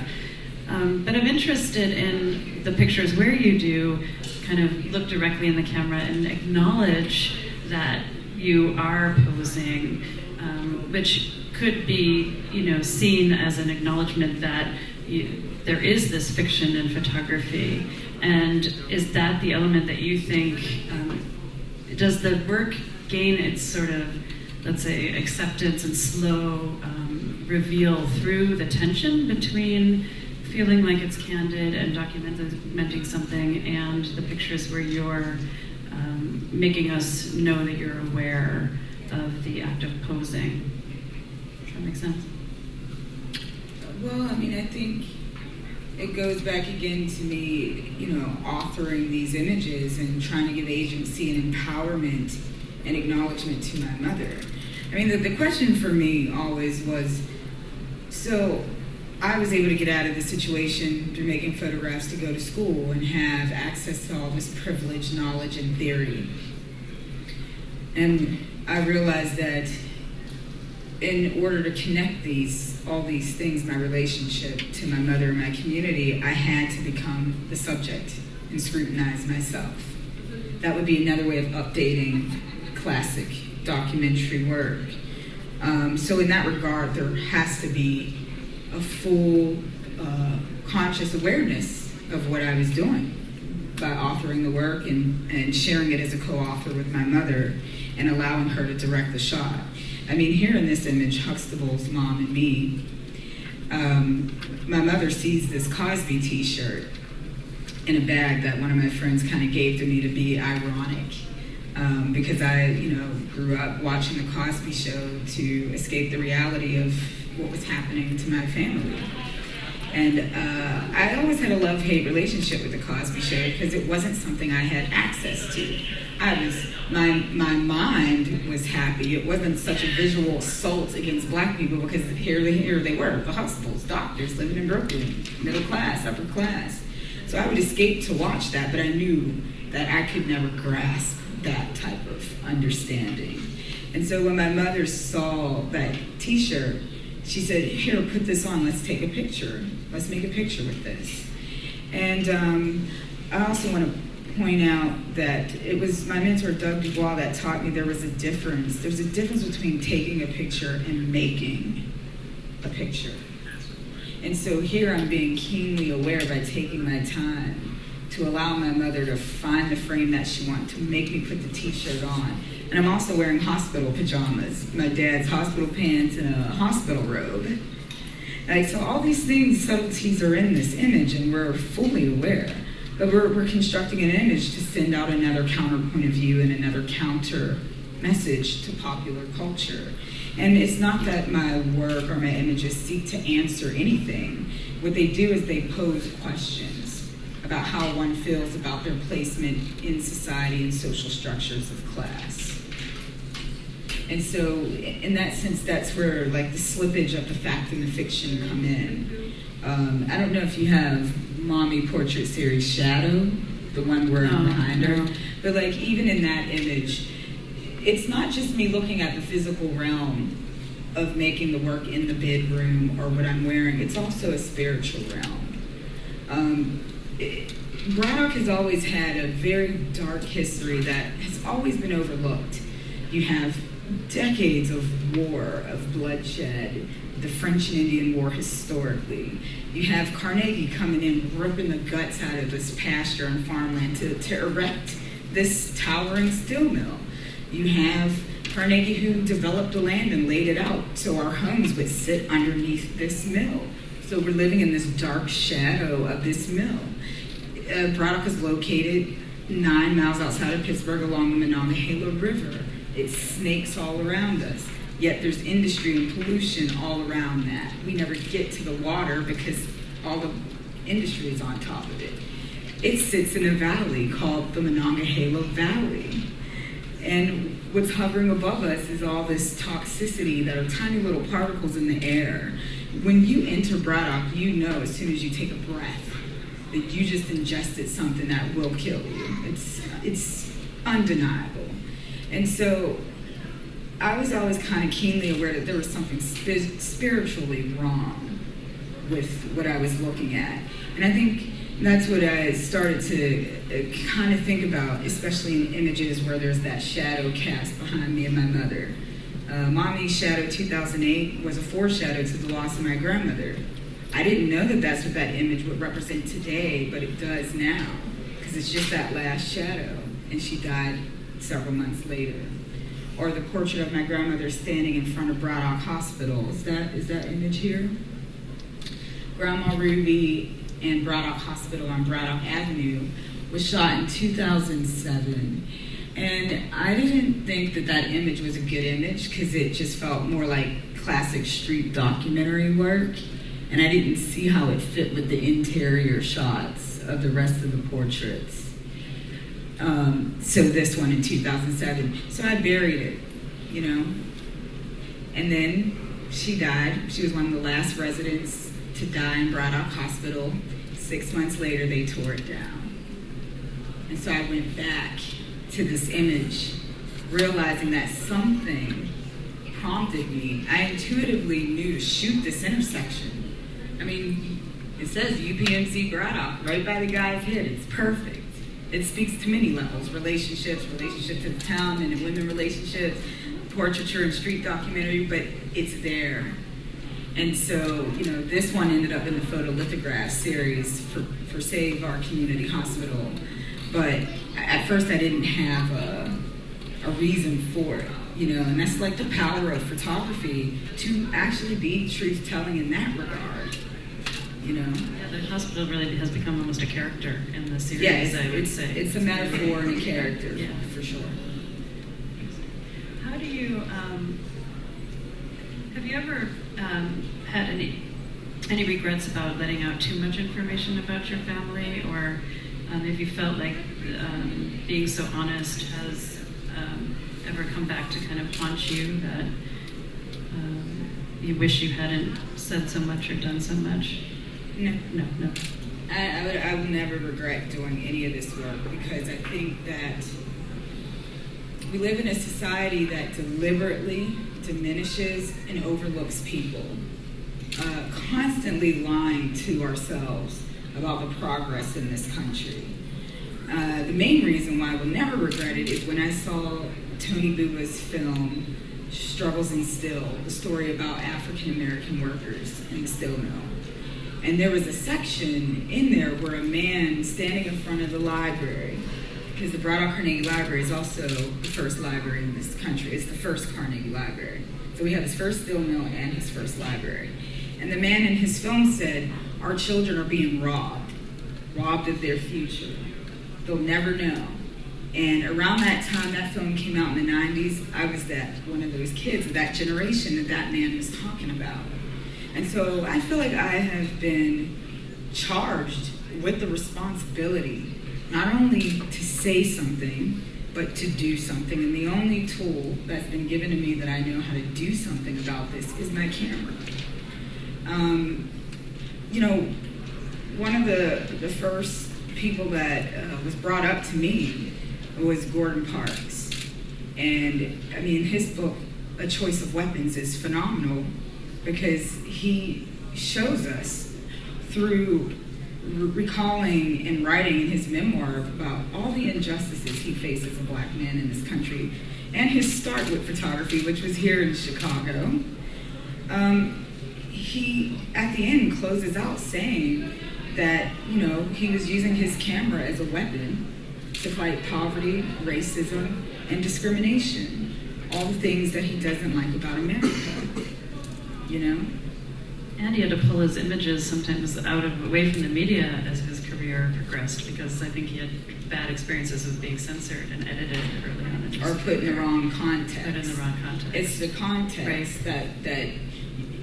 But I'm interested in the pictures where you do kind of look directly in the camera and acknowledge that you are posing, which could be, you know, seen as an acknowledgement that there is this fiction in photography. And is that the element that you think, does the work gain its sort of, let's say, acceptance and slow reveal through the tension between feeling like it's candid and documenting something and the pictures where you're making us know that you're aware of the act of posing? Does that make sense? Well, I mean, I think it goes back again to me, you know, authoring these images and trying to give agency and empowerment and acknowledgement to my mother. I mean, the question for me always was, so I was able to get out of the situation through making photographs to go to school and have access to all this privileged knowledge and theory. And I realized that in order to connect all these things, my relationship to my mother and my community, I had to become the subject and scrutinize myself. That would be another way of updating classic documentary work. So in that regard, there has to be a full conscious awareness of what I was doing by authoring the work and sharing it as a co-author with my mother and allowing her to direct the shot. I mean, here in this image, Huxtable's mom and me, my mother sees this Cosby t-shirt in a bag that one of my friends kind of gave to me to be ironic, because I, you know, grew up watching the Cosby Show to escape the reality of what was happening to my family. And I always had a love-hate relationship with the Cosby Show because it wasn't something I had access to. My mind was happy. It wasn't such a visual assault against black people because here they were, the Huxtables, doctors living in Brooklyn, middle class, upper class. So I would escape to watch that, but I knew that I could never grasp that type of understanding. And so when my mother saw that t-shirt, she said, "Here, put this on, let's take a picture. Let's make a picture with this." And I also want to point out that it was my mentor, Doug Dubois, that taught me there was a difference. There's a difference between taking a picture and making a picture. And so here I'm being keenly aware by taking my time to allow my mother to find the frame that she wanted, to make me put the t-shirt on. And I'm also wearing hospital pajamas, my dad's hospital pants and a hospital robe. Like, so all these things, subtleties are in this image and we're fully aware. But we're constructing an image to send out another counterpoint of view and another counter message to popular culture. And it's not that my work or my images seek to answer anything. What they do is they pose questions about how one feels about their placement in society and social structures of class. And so in that sense, that's where like the slippage of the fact and the fiction come in. I don't know if you have Mommy Portrait Series Shadow, the one word behind her, but like even in that image, it's not just me looking at the physical realm of making the work in the bedroom or what I'm wearing, it's also a spiritual realm. Braddock has always had a very dark history that has always been overlooked. You have decades of war, of bloodshed, the French and Indian War historically. You have Carnegie coming in, ripping the guts out of this pasture and farmland to erect this towering steel mill. You have Carnegie who developed the land and laid it out so our homes would sit underneath this mill. So we're living in this dark shadow of this mill. Braddock is located 9 miles outside of Pittsburgh along the Monongahela River. It snakes all around us. Yet there's industry and pollution all around that. We never get to the water because all the industry is on top of it. It sits in a valley called the Monongahela Valley. And what's hovering above us is all this toxicity that are tiny little particles in the air. When you enter Braddock, you know as soon as you take a breath that you just ingested something that will kill you. It's undeniable. And so I was always kind of keenly aware that there was something spiritually wrong with what I was looking at. And I think that's what I started to kind of think about, especially in images where there's that shadow cast behind me and my mother. Mommy's shadow 2008 was a foreshadow to the loss of my grandmother. I didn't know that that's what that image would represent today, but it does now, because it's just that last shadow, and she died several months later. Or the portrait of my grandmother standing in front of Braddock Hospital. Is that image here? Grandma Ruby and Braddock Hospital on Braddock Avenue was shot in 2007. And I didn't think that that image was a good image because it just felt more like classic street documentary work. And I didn't see how it fit with the interior shots of the rest of the portraits. So this one in 2007. So I buried it, you know. And then she died. She was one of the last residents to die in Braddock Hospital. 6 months later, they tore it down. And so I went back to this image, realizing that something prompted me. I intuitively knew to shoot this intersection. I mean, it says UPMC Braddock right by the guy's head. It's perfect. It speaks to many levels: relationships to the town, men and women relationships, portraiture and street documentary, but it's there. And so, you know, this one ended up in the photolithograph series for Save Our Community Hospital. But at first I didn't have a reason for it, you know, and that's like the power of photography to actually be truth-telling in that regard, you know. Yeah, the hospital really has become almost a character in the series, yes, I would say. It's a metaphor and a character, yeah, for sure. How do you, have you ever had any regrets about letting out too much information about your family, or if you felt like being so honest has ever come back to kind of haunt you, that you wish you hadn't said so much or done so much? No. I would never regret doing any of this work, because I think that we live in a society that deliberately diminishes and overlooks people, constantly lying to ourselves about the progress in this country. The main reason why I will never regret it is when I saw Tony Buba's film, Struggles in Steel, the story about African American workers in the steel mill. And there was a section in there where a man standing in front of the library, because the Braddock Carnegie Library is also the first library in this country. It's the first Carnegie Library. So we have his first steel mill and his first library. And the man in his film said, "Our children are being robbed." robbed of their future. They'll never know. And around that time that film came out in the 90s, I was one of those kids of that generation that man was talking about. And so I feel like I have been charged with the responsibility not only to say something, but to do something. And the only tool that's been given to me that I know how to do something about this is my camera. One of the first people that was brought up to me was Gordon Parks. And I mean, his book, A Choice of Weapons, is phenomenal because he shows us through recalling and writing in his memoir about all the injustices he faced as a black man in this country, and his start with photography, which was here in Chicago. He, at the end, closes out saying that, he was using his camera as a weapon to fight poverty, racism, and discrimination. All the things that he doesn't like about America, And he had to pull his images sometimes away from the media as his career progressed, because I think he had bad experiences with being censored and edited early on. Or put in the wrong context. Put in the wrong context. It's the context that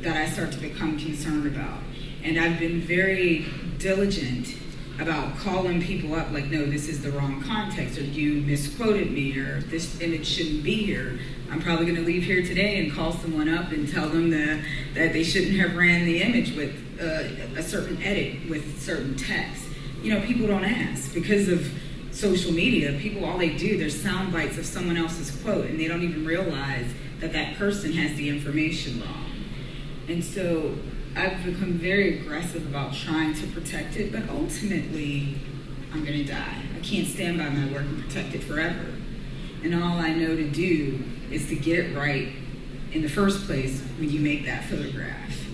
I start to become concerned about. And I've been very diligent about calling people up like, no, this is the wrong context, or you misquoted me, or this image shouldn't be here. I'm probably going to leave here today and call someone up and tell them that they shouldn't have ran the image with a certain edit with certain text. People don't ask. Because of social media, people, all they do, there's sound bites of someone else's quote, and they don't even realize that person has the information wrong. And so I've become very aggressive about trying to protect it, but ultimately, I'm going to die. I can't stand by my work and protect it forever. And all I know to do is to get it right in the first place when you make that photograph,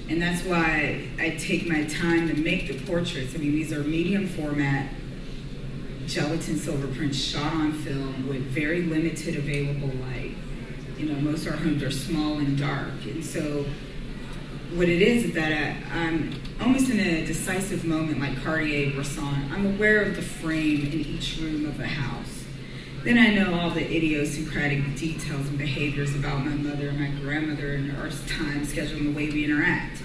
And that's why I take my time to make the portraits. I mean, these are medium format, gelatin silver prints shot on film with very limited available light. Most of our homes are small and dark. And so what it is that I'm almost in a decisive moment like Cartier-Bresson. I'm aware of the frame in each room of a house. Then I know all the idiosyncratic details and behaviors about my mother and my grandmother and our time schedule and the way we interact.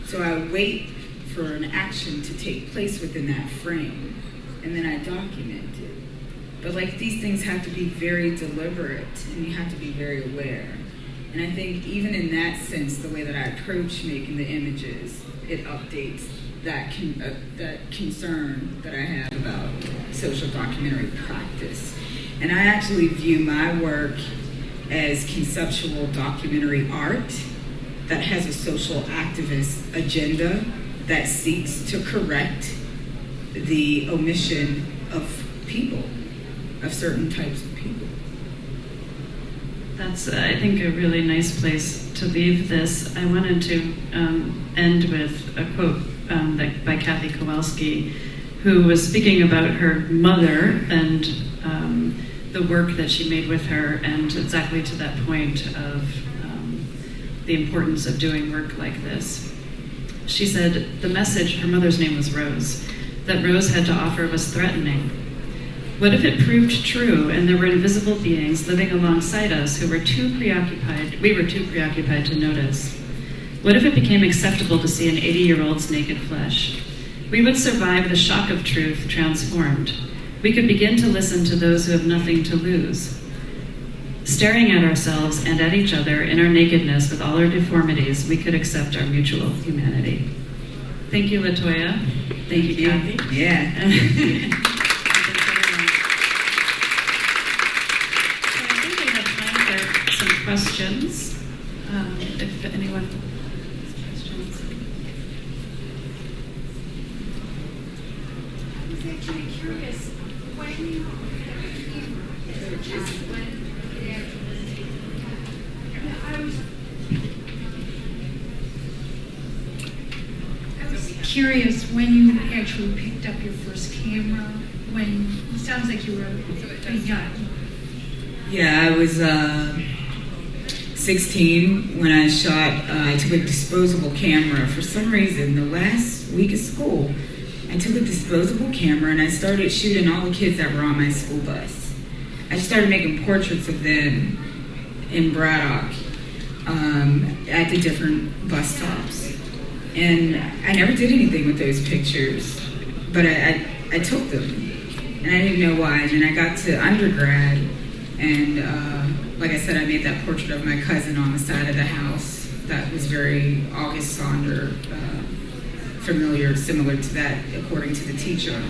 So I wait for an action to take place within that frame, and then I document it. But these things have to be very deliberate, and you have to be very aware. And I think even in that sense, the way that I approach making the images, it updates that concern that I have about social documentary practice. And I actually view my work as conceptual documentary art that has a social activist agenda that seeks to correct the omission of people, of certain types of people. That's, I think, a really nice place to leave this. I wanted to end with a quote by Kathy Kowalski, who was speaking about her mother and the work that she made with her, and exactly to that point of the importance of doing work like this. She said, the message, her mother's name was Rose, that Rose had to offer was threatening. What if it proved true and there were invisible beings living alongside us who were we were too preoccupied to notice? What if it became acceptable to see an 80-year-old's naked flesh? We would survive the shock of truth transformed. We could begin to listen to those who have nothing to lose. Staring at ourselves and at each other in our nakedness with all our deformities, we could accept our mutual humanity. Thank you, LaToya. Thank you, Kathy. Yeah. Questions, if anyone has questions. I was actually curious, I was curious when you actually picked up your first camera, it sounds like you were young. Yeah, I was 16 when I shot. I took a disposable camera. For some reason, the last week of school, I took a disposable camera and I started shooting all the kids that were on my school bus. I just started making portraits of them in Braddock at the different bus stops. And I never did anything with those pictures, but I took them. And I didn't know why. And then I got to undergrad, and like I said, I made that portrait of my cousin on the side of the house. That was very August Saunder, similar to that, according to the teacher.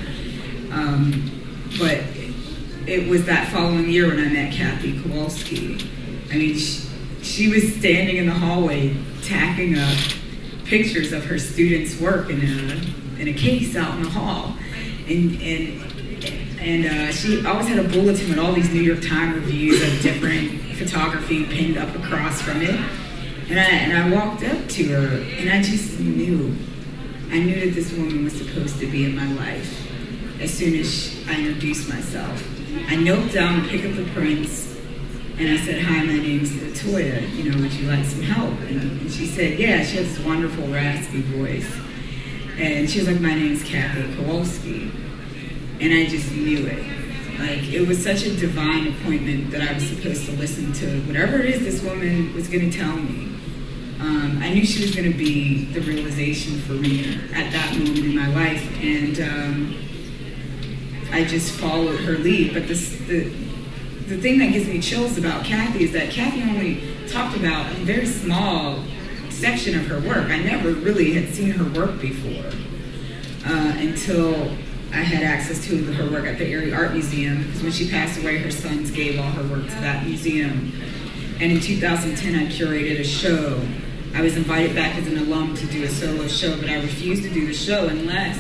But it was that following year when I met Kathy Kowalski. I mean, she was standing in the hallway tacking up pictures of her students' work in a case out in the hall. And she always had a bulletin with all these New York Times reviews of different photography pinned up across from it. And I walked up to her, and I just knew. I knew that this woman was supposed to be in my life as soon as I introduced myself. I knelt down to pick up the prints, and I said, "Hi, my name's LaToya. Would you like some help?" And she said, "Yeah." She has this wonderful raspy voice. And she was like, "My name's Kathy Kowalski." And I just knew it. Like, it was such a divine appointment that I was supposed to listen to whatever it is this woman was going to tell me. I knew she was going to be the realization for me at that moment in my life, and I just followed her lead. But the thing that gives me chills about Kathy is that Kathy only talked about a very small section of her work. I never really had seen her work before until I had access to her work at the Erie Art Museum, because when she passed away, her sons gave all her work to that museum. And in 2010, I curated a show. I was invited back as an alum to do a solo show, but I refused to do the show unless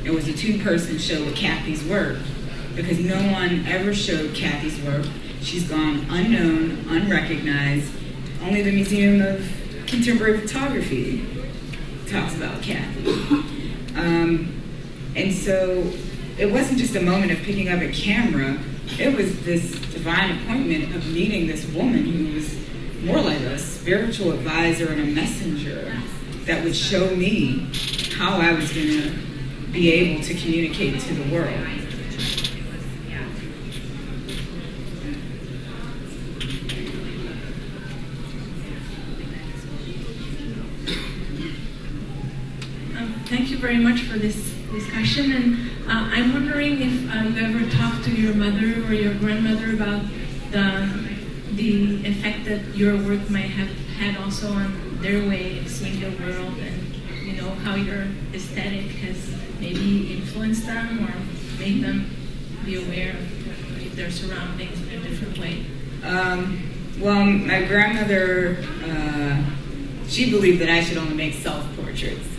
it was a two-person show with Kathy's work, because no one ever showed Kathy's work. She's gone unknown, unrecognized. Only the Museum of Contemporary Photography talks about Kathy. And so it wasn't just a moment of picking up a camera. It was this divine appointment of meeting this woman who was more like a spiritual advisor and a messenger that would show me how I was going to be able to communicate to the world. Thank you very much for this discussion, and I'm wondering if you ever talked to your mother or your grandmother about the effect that your work might have had also on their way of seeing the world, and how your aesthetic has maybe influenced them or made them be aware of their surroundings in a different way. Well, my grandmother, she believed that I should only make self-portraits.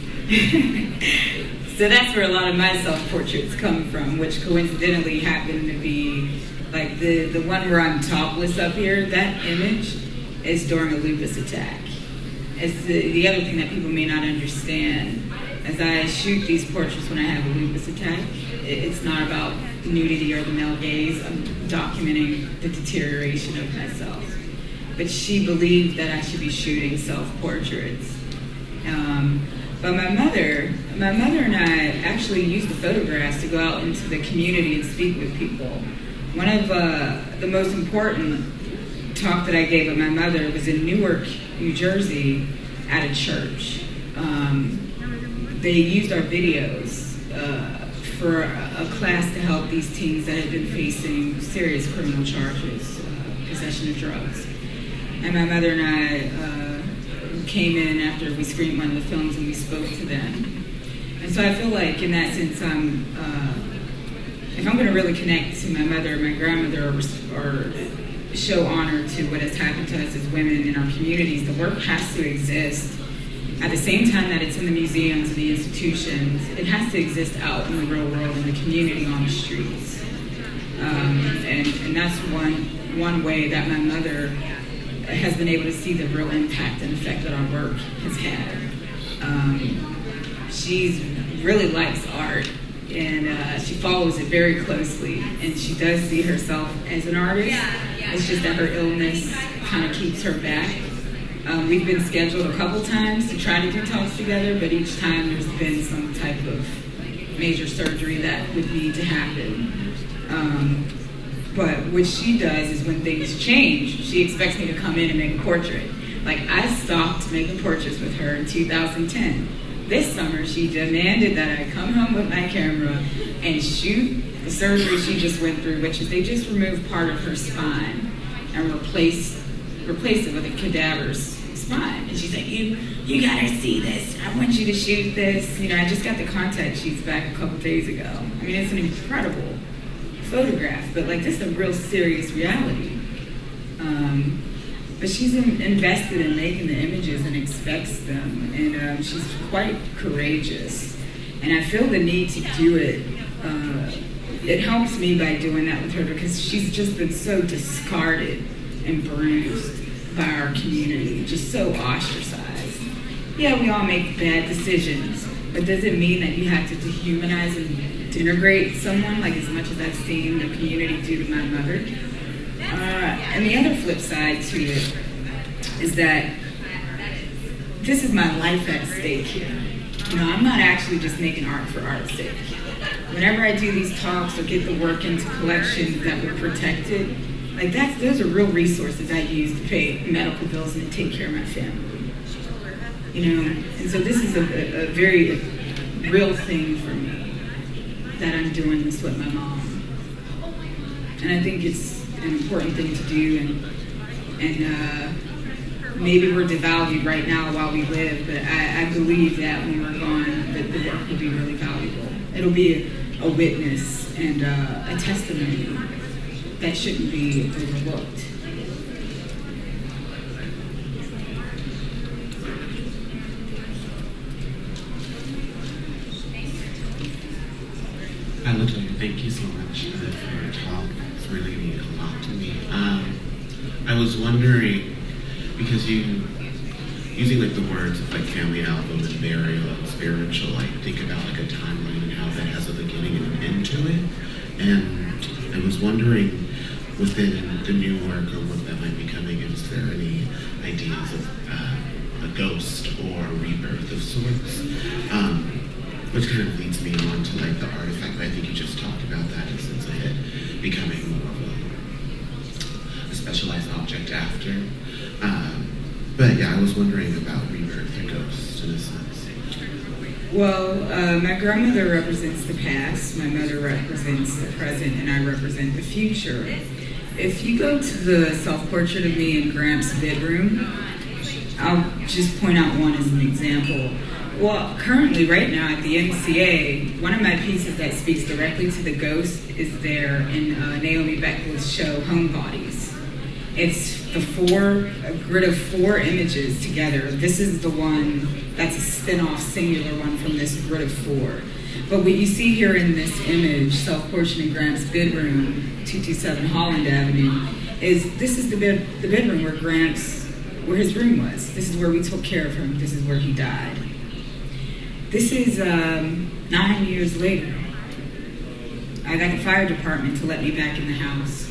So that's where a lot of my self-portraits come from, which coincidentally happened to be like the one where I'm topless up here. That image is during a lupus attack. It's the other thing that people may not understand. As I shoot these portraits when I have a lupus attack, it's not about nudity or the male gaze. I'm documenting the deterioration of myself. But she believed that I should be shooting self-portraits. But my mother and I actually used the photographs to go out into the community and speak with people. One of the most important talk that I gave with my mother was in Newark, New Jersey, at a church. They used our videos for a class to help these teens that had been facing serious criminal charges, possession of drugs. And my mother and I came in after we screened one of the films and we spoke to them. And so I feel like in that sense, if I'm going to really connect to my mother or my grandmother or show honor to what has happened to us as women in our communities, the work has to exist. At the same time that it's in the museums and the institutions, it has to exist out in the real world, in the community, on the streets. And that's one way that my mother has been able to see the real impact and effect that our work has had. She really likes art, and she follows it very closely, and she does see herself as an artist. It's just that her illness kind of keeps her back. We've been scheduled a couple times to try to do talks together, but each time there's been some type of major surgery that would need to happen. But what she does is when things change, she expects me to come in and make a portrait. Like, I stopped making portraits with her in 2010. This summer, she demanded that I come home with my camera and shoot the surgery she just went through, which is they just removed part of her spine and replaced it with a cadaver's spine. And she's like, you gotta see this. I want you to shoot this. You know, I just got the contact sheets back a couple days ago. I mean, it's an incredible photograph, but like, this is a real serious reality. But she's invested in making the images and expects them, and she's quite courageous. And I feel the need to do it. It helps me by doing that with her because she's just been so discarded and bruised by our community, just so ostracized. Yeah, we all make bad decisions, but does it mean that you have to dehumanize and denigrate someone, like as much as I've seen the community do to my mother? And the other flip side to it is that this is my life at stake here. You know, I'm not actually just making art for art's sake. Whenever I do these talks or get the work into collections that were protected, like those are real resources I use to pay medical bills and to take care of my family. You know, and so this is a very real thing for me that I'm doing this with my mom. And I think it's an important thing to do, and maybe we're devalued right now while we live, but I believe that when we're gone, that the work will be really valuable. It'll be a witness and a testimony that shouldn't be overlooked. LaToya, thank you so much for your talk. It's really mean a lot to me. I was wondering, because you using like the words of like family album and burial and spiritual, like think about like a timeline and how that has a beginning and an end to it. And I was wondering, within the new work or what that might be coming in, is there any ideas of a ghost or a rebirth of sorts? Which kind of leads me on to like the artifact, but I think you just talked about that in the sense of it becoming more of a specialized object after. But yeah, I was wondering about rebirth or ghosts in a sense. Well, my grandmother represents the past, my mother represents the present, and I represent the future. If you go to the self-portrait of me in Gramps' bedroom, I'll just point out one as an example. Well, currently, right now at the MCA, one of my pieces that speaks directly to the ghost is there in Naomi Beckwith's show, Homebodies. It's a grid of 4 images together. This is the one that's a spin-off singular one from this grid of 4. But what you see here in this image, self-portrait in Gramps' bedroom, 227 Holland Avenue, this is the bedroom where his room was. This is where we took care of him. This is where he died. This is 9 years later. I got the fire department to let me back in the house.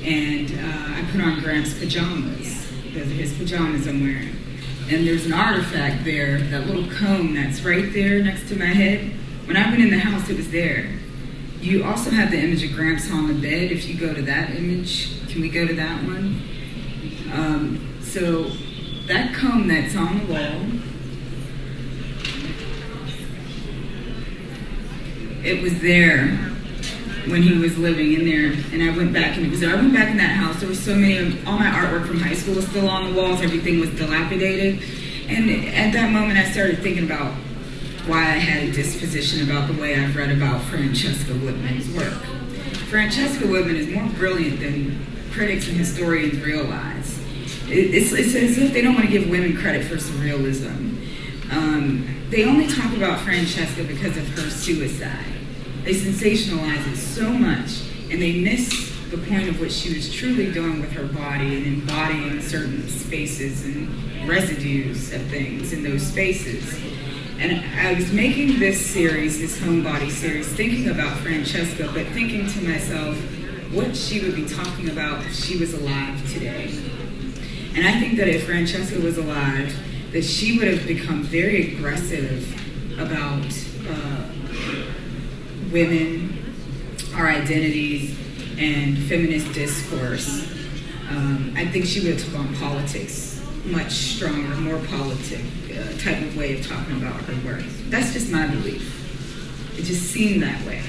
And I put on Gramps' pajamas. Those are his pajamas I'm wearing. And there's an artifact there, that little comb that's right there next to my head. When I went in the house, it was there. You also have the image of Gramps on the bed. If you go to that image, can we go to that one? So that comb that's on the wall, it was there when he was living in there, and I went back and it was there. I went back in that house. There was so many all my artwork from high school was still on the walls. Everything was dilapidated. And at that moment, I started thinking about why I had a disposition about the way I've read about Francesca Woodman's work. Francesca Woodman is more brilliant than critics and historians realize. It's as if they don't want to give women credit for surrealism. They only talk about Francesca because of her suicide. They sensationalize it so much, and they miss the point of what she was truly doing with her body and embodying certain spaces and residues of things in those spaces. And I was making this series, this homebody series, thinking about Francesca, but thinking to myself what she would be talking about if she was alive today. And I think that if Francesca was alive, that she would have become very aggressive about women, our identities, and feminist discourse. I think she would have took on politics much stronger, more politic type of way of talking about her work. That's just my belief. It just seemed that way.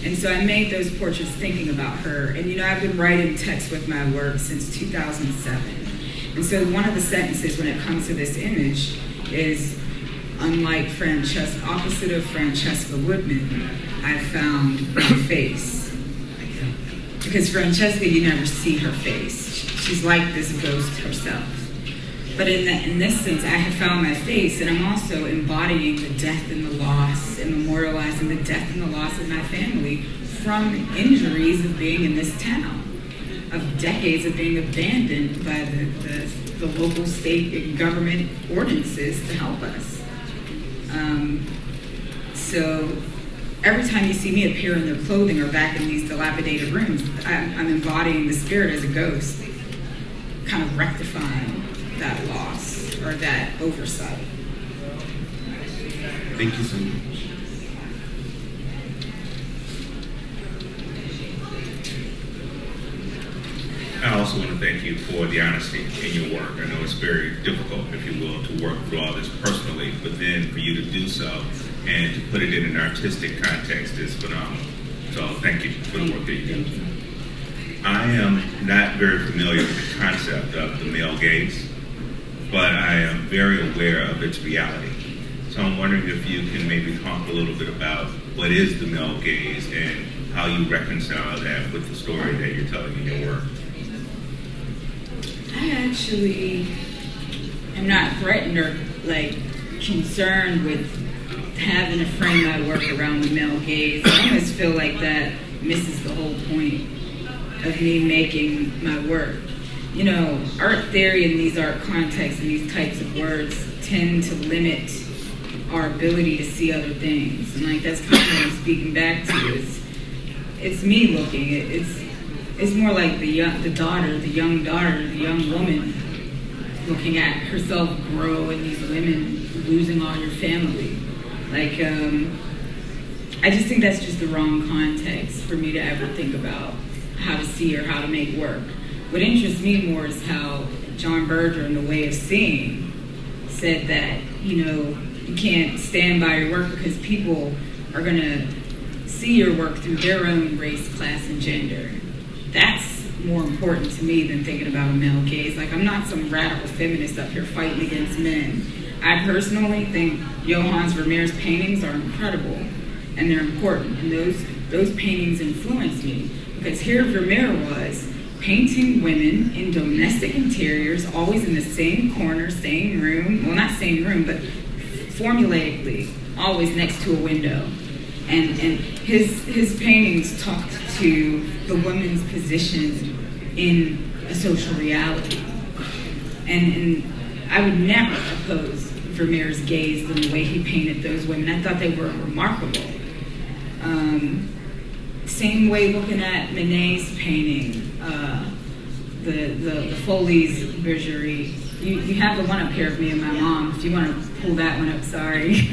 And so I made those portraits thinking about her. And you know, I've been writing text with my work since 2007. And so one of the sentences when it comes to this image is, unlike Francesca, opposite of Francesca Woodman, I found my face. Because Francesca, you never see her face. She's like this ghost herself. But in this sense, I have found my face, and I'm also embodying the death and the loss and memorializing the death and the loss of my family from injuries of being in this town, of decades of being abandoned by the local, state, and government ordinances to help us. So every time you see me appear in their clothing or back in these dilapidated rooms, I'm embodying the spirit as a ghost, kind of rectifying that loss or that oversight. Thank you so much. I also want to thank you for the honesty in your work. I know it's very difficult, if you will, to work through all this personally, but then for you to do so and to put it in an artistic context is phenomenal. So thank you for the work that you do. I am not very familiar with the concept of the male gaze, but I am very aware of its reality. So I'm wondering if you can maybe talk a little bit about what is the male gaze and how you reconcile that with the story that you're telling in your work. I actually am not threatened or concerned with having to frame my work around the male gaze. I almost feel like that misses the whole point of me making my work. You know, art theory and these art contexts and these types of words tend to limit our ability to see other things. And that's kind of what I'm speaking back to. It's me looking. It's more like the young woman looking at herself grow and these women losing all your family. I just think that's just the wrong context for me to ever think about how to see or how to make work. What interests me more is how John Berger in The Way of Seeing said that, you can't stand by your work because people are going to see your work through their own race, class, and gender. That's more important to me than thinking about a male gaze. I'm not some radical feminist up here fighting against men. I personally think Johannes Vermeer's paintings are incredible and they're important, and those paintings influenced me because here Vermeer was painting women in domestic interiors, always in the same corner, same room, well, not same room, but formulaically, always next to a window. And his paintings talked to the woman's position in a social reality. And I would never oppose Vermeer's gaze in the way he painted those women. I thought they were remarkable. Same way looking at Manet's painting, the Foley's Bergerie. You have the one up here of me and my mom. If you want to pull that one up, sorry.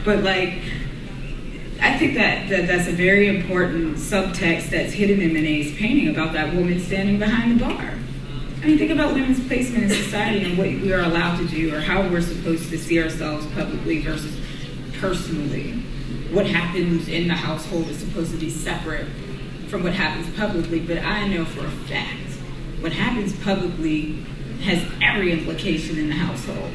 But I think that's a very important subtext that's hidden in Manet's painting about that woman standing behind the bar. I mean, think about women's placement in society and what we are allowed to do or how we're supposed to see ourselves publicly versus personally. What happens in the household is supposed to be separate from what happens publicly, but I know for a fact what happens publicly has every implication in the household.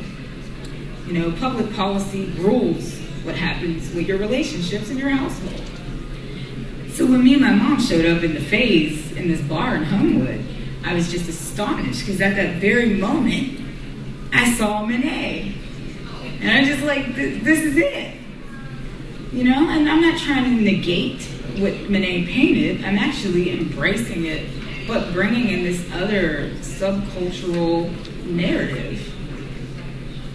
Public policy rules what happens with your relationships in your household. So when me and my mom showed up in the Phase in this bar in Homewood, I was just astonished because at that very moment, I saw Manet. And I just this is it. And I'm not trying to negate what Manet painted. I'm actually embracing it, but bringing in this other subcultural narrative.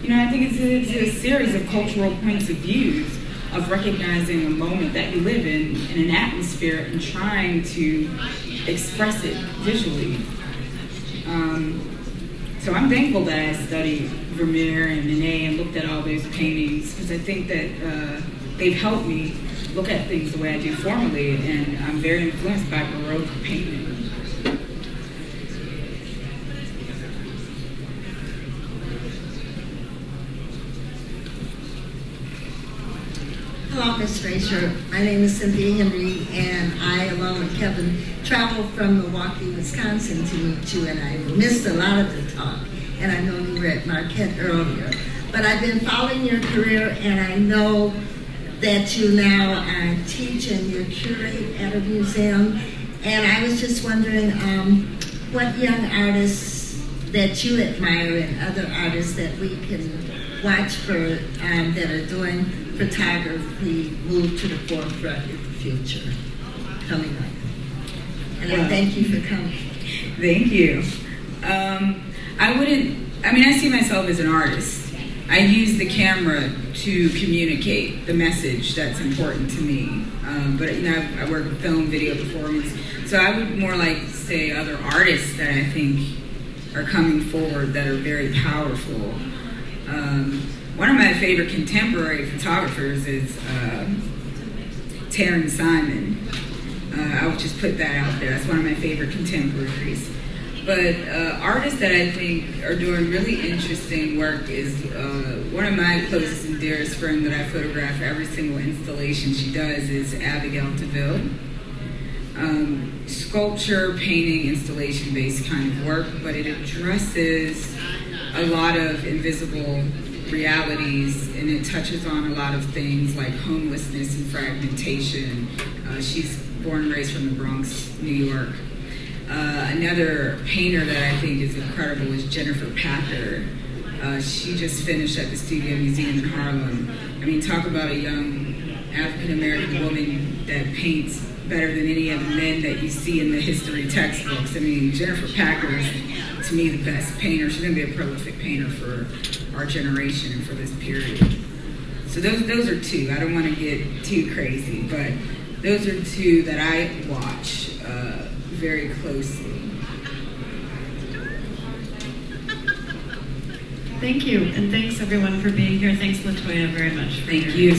I think it's a series of cultural points of views of recognizing a moment that you live in an atmosphere, and trying to express it visually. So I'm thankful that I studied Vermeer and Manet and looked at all those paintings, because I think that they've helped me look at things the way I do formally, and I'm very influenced by Baroque painting. Hello, Ms. Frazier. My name is Cynthia Henry, and I, along with Kevin, traveled from Milwaukee, Wisconsin to meet you, and I missed a lot of the talk, and I know you were at Marquette earlier. But I've been following your career, and I know that you now teach and you curate at a museum, and I was just wondering what young artists that you admire and other artists that we can watch for that are doing photography move to the forefront in the future coming up. And I thank you for coming. Thank you. I see myself as an artist. I use the camera to communicate the message that's important to me. But I work with film, video, performance. So I would more like say other artists that I think are coming forward that are very powerful. One of my favorite contemporary photographers is Taryn Simon. I would just put that out there. That's one of my favorite contemporaries. But artists that I think are doing really interesting work is one of my closest and dearest friends that I photograph every single installation she does is Abigail DeVille. Sculpture, painting, installation-based kind of work, but it addresses a lot of invisible realities, and it touches on a lot of things like homelessness and fragmentation. She's born and raised from the Bronx, New York. Another painter that I think is incredible is Jennifer Packer. She just finished at the Studio Museum in Harlem. Talk about a young African-American woman that paints better than any of the men that you see in the history textbooks. Jennifer Packer is, to me, the best painter. She's going to be a prolific painter for our generation and for this period. So those are two. I don't want to get too crazy, but those are two that I watch very closely. Thank you, and thanks everyone for being here. Thanks, LaToya, very much. Thank you.